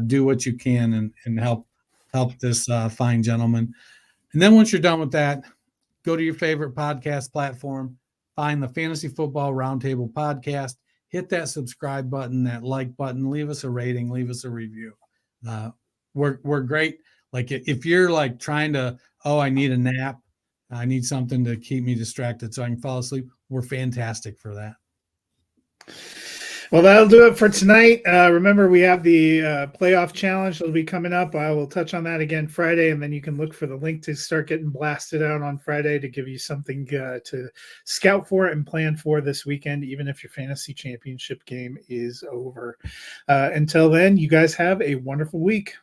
do what you can and help this fine gentleman. And then once you're done with that, go to your favorite podcast platform, find the Fantasy Football Roundtable podcast, hit that subscribe button, that like button, leave us a rating, leave us a review. We're great. Like if you're like trying to, I need a nap, I need something to keep me distracted so I can fall asleep, we're fantastic for that. Well, that'll do it for tonight. Remember, we have the playoff challenge that'll be coming up. I will touch on that again Friday, and then you can look for the link to start getting blasted out on Friday to give you something to scout for and plan for this weekend, even if your fantasy championship game is over. Until then, you guys have a wonderful week.